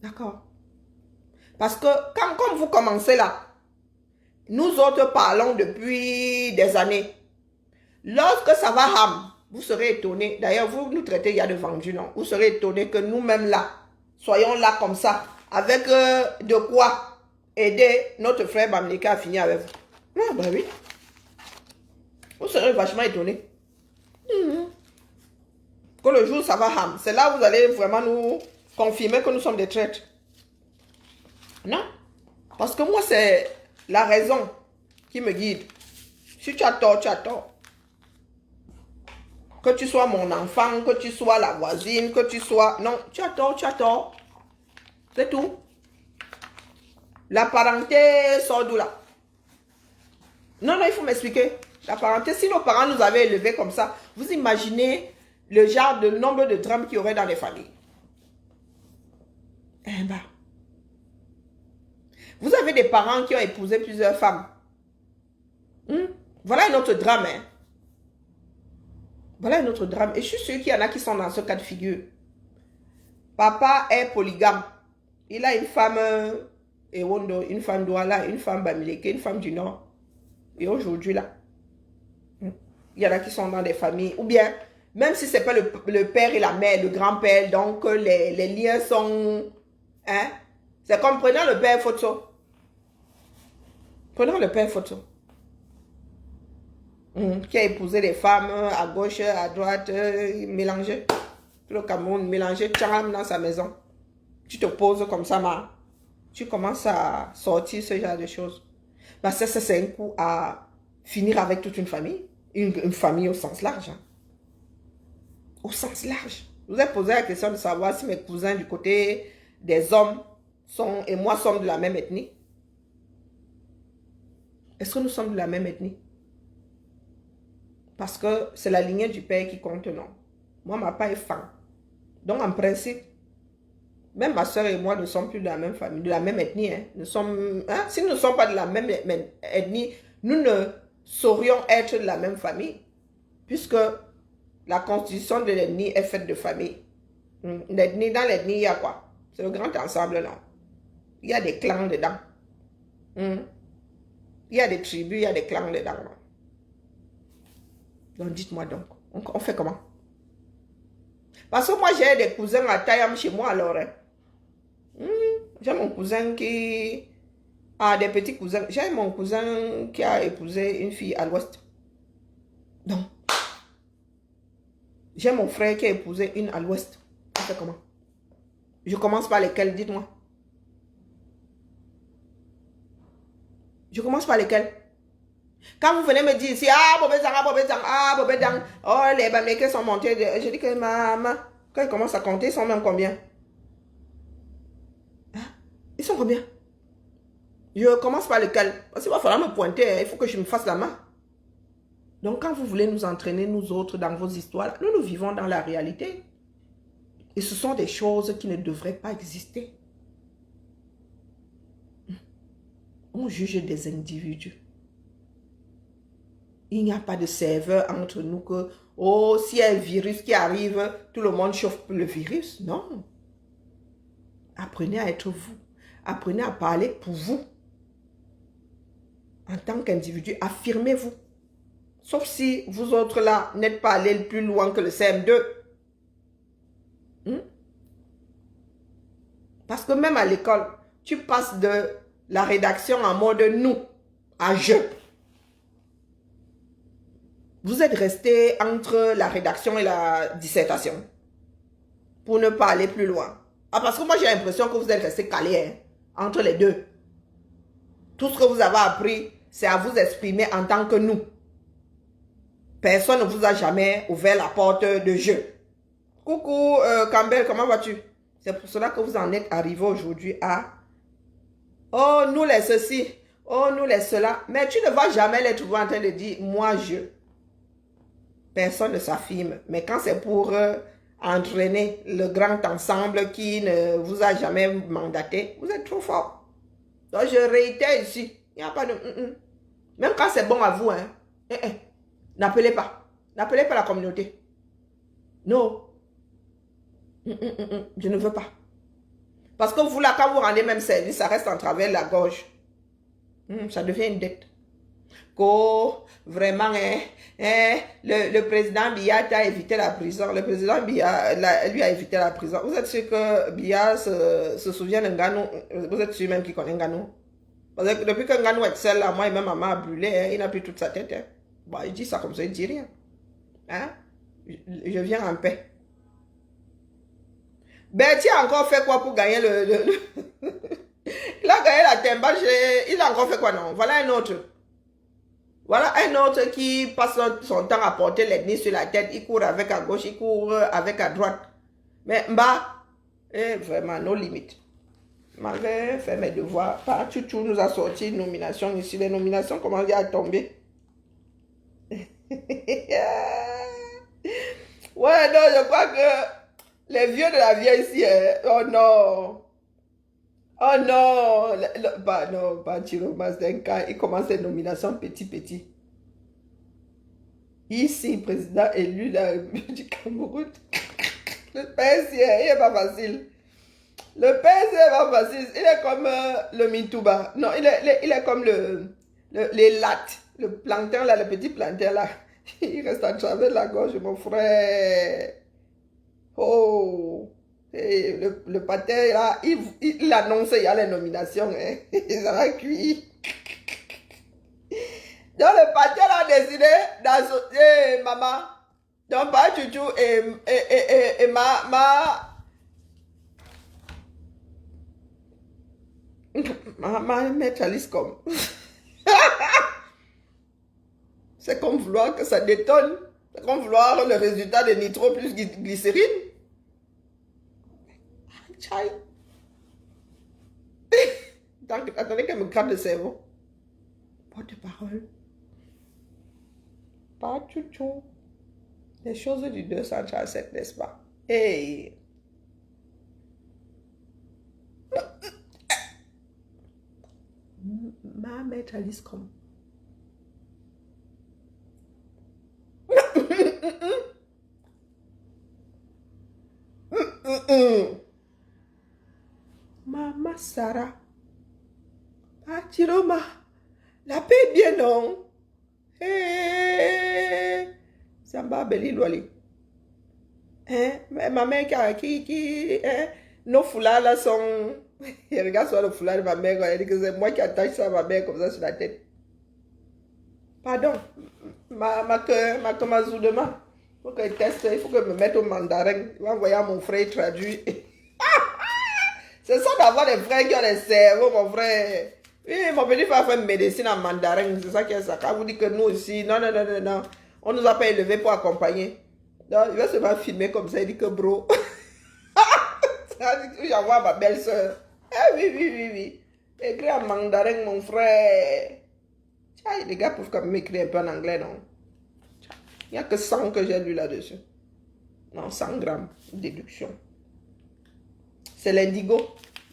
D'accord? Parce que quand vous commencez là, nous autres parlons depuis des années. Lorsque ça va ham, vous serez étonnés. D'ailleurs, vous nous traitez, il y a de vendus, non? Vous serez étonnés que nous-mêmes là, soyons là comme ça, avec de quoi aider notre frère Bamileke à finir avec vous. Ah, ben oui. Vous serez vachement étonnés. Que le jour ça va ham, c'est là où vous allez vraiment nous confirmer que nous sommes des traîtres. Non. Parce que moi, c'est la raison qui me guide. Si tu as tort, tu as tort. Que tu sois mon enfant, que tu sois la voisine, que tu sois... Non, tu as tort, tu as tort. C'est tout. La parenté sort d'où là? Non, non, il faut m'expliquer. La parenté, si nos parents nous avaient élevés comme ça, vous imaginez le genre de nombre de drames qu'il y aurait dans les familles. Eh ben... Vous avez des parents qui ont épousé plusieurs femmes. Voilà un autre drame. Hein? Voilà un autre drame. Et je suis sûr qu'il y en a qui sont dans ce cas de figure. Papa est polygame. Il a une femme Ewondo, une femme Douala, une femme Bamileke, une femme du Nord. Et aujourd'hui là, il y en a qui sont dans des familles. Ou bien, même si ce n'est pas le père et la mère, le grand-père, donc les liens sont... Hein? C'est comme prenant le père photo. Prenons le père photo. Qui a épousé des femmes à gauche, à droite, mélangées. Tout le Cameroun mélangé, tcham dans sa maison. Tu te poses comme ça, tu commences à sortir ce genre de choses. Bah, ça, c'est un coup à finir avec toute une famille. Une famille au sens large. Hein. Au sens large. Je vous ai posé la question de savoir si mes cousins du côté des hommes et moi sommes de la même ethnie. Est-ce que nous sommes de la même ethnie? Parce que c'est la lignée du père qui compte, non. Moi, ma part est fan. Donc, en principe, même ma soeur et moi ne sommes plus de la même famille, de la même ethnie. Hein. Si nous ne sommes pas de la même ethnie, nous ne saurions être de la même famille. Puisque la constitution de l'ethnie est faite de famille. Dans l'ethnie, il y a quoi? C'est le grand ensemble, non? Il y a des clans dedans. Il y a des tribus, il y a des clans dedans. Non? Donc, dites-moi donc, on fait comment? Parce que moi, j'ai des cousins à Tayam chez moi, alors. Hein. J'ai mon cousin qui a des petits cousins. J'ai mon cousin qui a épousé une fille à l'ouest. Donc, j'ai mon frère qui a épousé une à l'ouest. On fait comment? Je commence par lesquels, dites-moi. Je commence par lesquels? Quand vous venez me dire ici, oh, les Bamileke sont montés. Je dis que maman, quand ils commencent à compter, ils sont même combien? Hein? Ils sont combien? Je commence par lequel? Parce qu'il va falloir me pointer, il faut que je me fasse la main. Donc quand vous voulez nous entraîner, nous autres, dans vos histoires, nous vivons dans la réalité. Et ce sont des choses qui ne devraient pas exister. On juge des individus. Il n'y a pas de serveur entre nous que, oh, s'il y a un virus qui arrive, tout le monde chauffe le virus. Non. Apprenez à être vous. Apprenez à parler pour vous. En tant qu'individu, affirmez-vous. Sauf si vous autres là, n'êtes pas allés le plus loin que le CM2. Parce que même à l'école, tu passes de la rédaction en mode nous à je. Vous êtes resté entre la rédaction et la dissertation pour ne pas aller plus loin. Ah, parce que moi j'ai l'impression que vous êtes resté calé hein, entre les deux. Tout ce que vous avez appris, c'est à vous exprimer en tant que nous. Personne ne vous a jamais ouvert la porte de jeu. Coucou Campbell, comment vas-tu? C'est pour cela que vous en êtes arrivé aujourd'hui à oh, nous les ceci, oh, nous les cela. Mais tu ne vas jamais les trouver en train de dire moi je. Personne ne s'affirme. Mais quand c'est pour entraîner le grand ensemble qui ne vous a jamais mandaté, vous êtes trop fort. Donc je réitère ici, il n'y a pas de... Même quand c'est bon à vous, hein, n'appelez pas. N'appelez pas la communauté. Non. Je ne veux pas. Parce que vous là, quand vous rendez même service, ça reste en travers de la gorge. Ça devient une dette. Vraiment, le président Biya a évité la prison. Le président Biya, lui a évité la prison. Vous êtes sûr que Biya se souvient de Nganou? Vous êtes sûr même qu'il connaît Nganou? Parce que depuis que Nganou excelle là, moi et même maman a brûlé, hein, il n'a plus toute sa tête. Hein. Bon, il dit ça comme ça, il ne dit rien. Hein? Je viens en paix. Bertie a encore fait quoi pour gagner Il a gagné la Temba, il a encore fait quoi non? Voilà un autre. Voilà un autre qui passe son temps à porter l'ethnie sur la tête. Il court avec à gauche, il court avec à droite. Mais Mba, vraiment, nos limites. Malgré fait mes devoirs, par Chouchou nous a sorti une nomination ici. Les nominations commencent à tomber. Ouais, non, je crois que les vieux de la vieille ici, oh non. Oh non, bah non, pas Chiro Mazdenka, il commence les nominations petit. Ici, président élu de la République du Cameroun. Le PS, il n'est pas facile. Le PS, il n'est pas facile. Il est comme le Mintouba. Non, il est comme les lattes. Le plantain là, le petit plantain là. Il reste à travers la gorge, mon frère. Oh. Et le patin, là, il annonce, il y a les nominations, hein. Ça va cuire. Donc, le patin a décidé d'associer maman. Donc, pas Chouchou et ma maître Alice comme. C'est comme vouloir que ça détonne. C'est comme vouloir le résultat de nitro plus glycérine. Attendez qu'elle me gratte le cerveau. Porte-parole Pas chouchou. Les choses du 237, n'est-ce pas? Hey! Ma maître Alice comme. Maman Sarah. Ah, Chiroma. La paix est bien, non? Hey! Samba Beli Loli. Hein? Ma mère qui hein? Nos foulards là sont. Et regarde sur le foulard de ma mère. Elle dit que c'est moi qui attache ça à ma mère comme ça sur la tête. Pardon. Ma demain. Il faut qu'elle teste. Il faut que je me mette au mandarin. Il va envoyer à mon frère traduire. C'est ça d'avoir des frères qui ont des cerveaux, mon frère. Oui, mon petit frère fait médecine en mandarin. C'est ça qui est ça. Quand vous dites que nous aussi, non. On nous a pas élevés pour accompagner. Donc, il va se faire filmer comme ça. Il dit que bro. J'envoie ma belle-sœur. Ah oui. Écris en mandarin, mon frère. Tiens, les gars peuvent quand même écrire un peu en anglais, non? Il n'y a que 100 que j'ai lu là-dessus. Non, 100 grammes. Déduction. C'est l'indigo.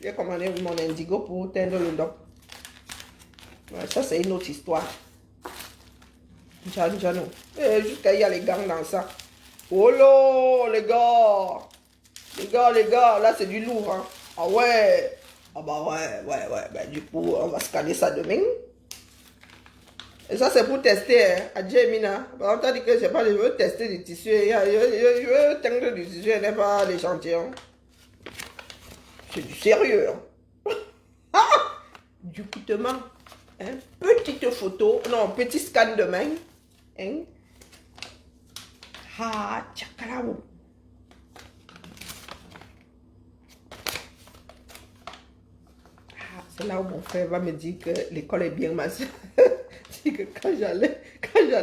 J'ai commandé mon indigo pour teindre le dos. Ouais, ça, c'est une autre histoire. Jusqu'à il y a les gangs dans ça. Oh là, les gars. Les gars, là, c'est du lourd. Hein. Ah ouais. Ah bah ouais. Ben, du coup, on va scanner ça demain. Et ça, c'est pour tester. Hein, à Jemina. On t'a dit que je veux tester du tissu. Je veux teindre du tissu, et n'est pas l'échantillon. C'est du sérieux. Hein. Du coûtement. Hein? Petite photo. Non, petit scan de main. Hein? Ah, tchakalao. Ah, c'est là où mon frère va me dire que l'école est bien, ma soeur. C'est que quand j'allais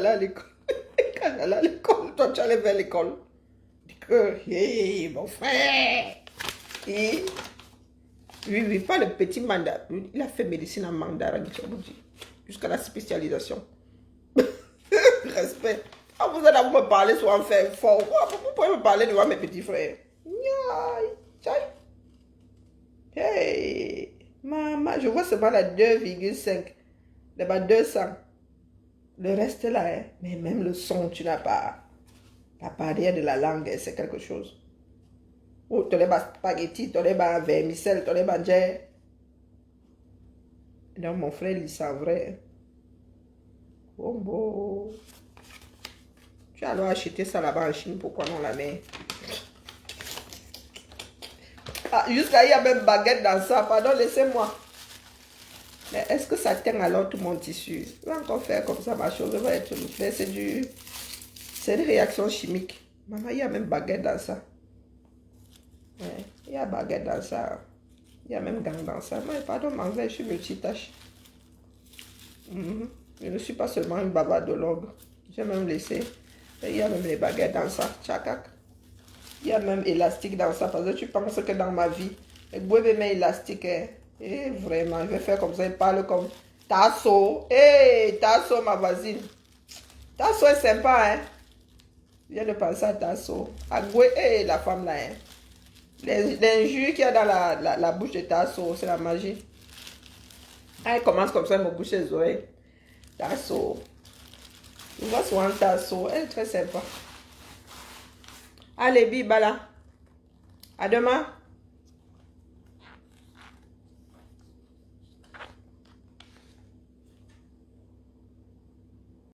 à l'école, toi tu allais vers l'école. Je dis que, hey, mon frère. Et, oui, pas le petit mandat. Il a fait médecine en mandarin, jusqu'à la spécialisation. Respect. Ah, vous allez me parler soit en fait fort. Vous pouvez me parler devant mes petits frères. Hey, maman, je vois seulement la 2,5. Là-bas, 200. Le reste là, hein. Mais même le son, tu n'as pas. La barrière de la langue, c'est quelque chose. Oh, tu as spaghetti, tu as vermicelle, tu as mangé. Donc, mon frère, il s'en vrai. Oh, bon. Tu as alors acheté ça là-bas en Chine, pourquoi non la met? Ah, jusqu'à il y a même baguette dans ça, pardon, laissez-moi. Mais est-ce que ça tient alors tout mon tissu? Je vais encore faire comme ça, ma chose va être fait. C'est une réaction chimique. Maman, il y a même baguette dans ça. Ouais, il y a baguette dans ça. Il y a même gang dans ça. Mais pardon, je suis multitâche. Je ne suis pas seulement une babadologue. J'ai même laissé. Et il y a même les baguettes dans ça. Tchakak. Il y a même élastique dans ça. Parce que tu penses que dans ma vie, les bouées même élastique. Hein. Et vraiment, je vais faire comme ça. Il parle comme Tasso. Hey, Tasso, ma voisine. Tasso est sympa, hein. Je viens de penser à Tasso. Agoué, hey, la femme là, hein. L'injure qu'il y a dans la bouche de Tasso, c'est la magie. Elle commence comme ça, elle me bouche les oreilles. Tasso. Je vois souvent Tasso. Elle est très sympa. Allez, Bibala. À demain.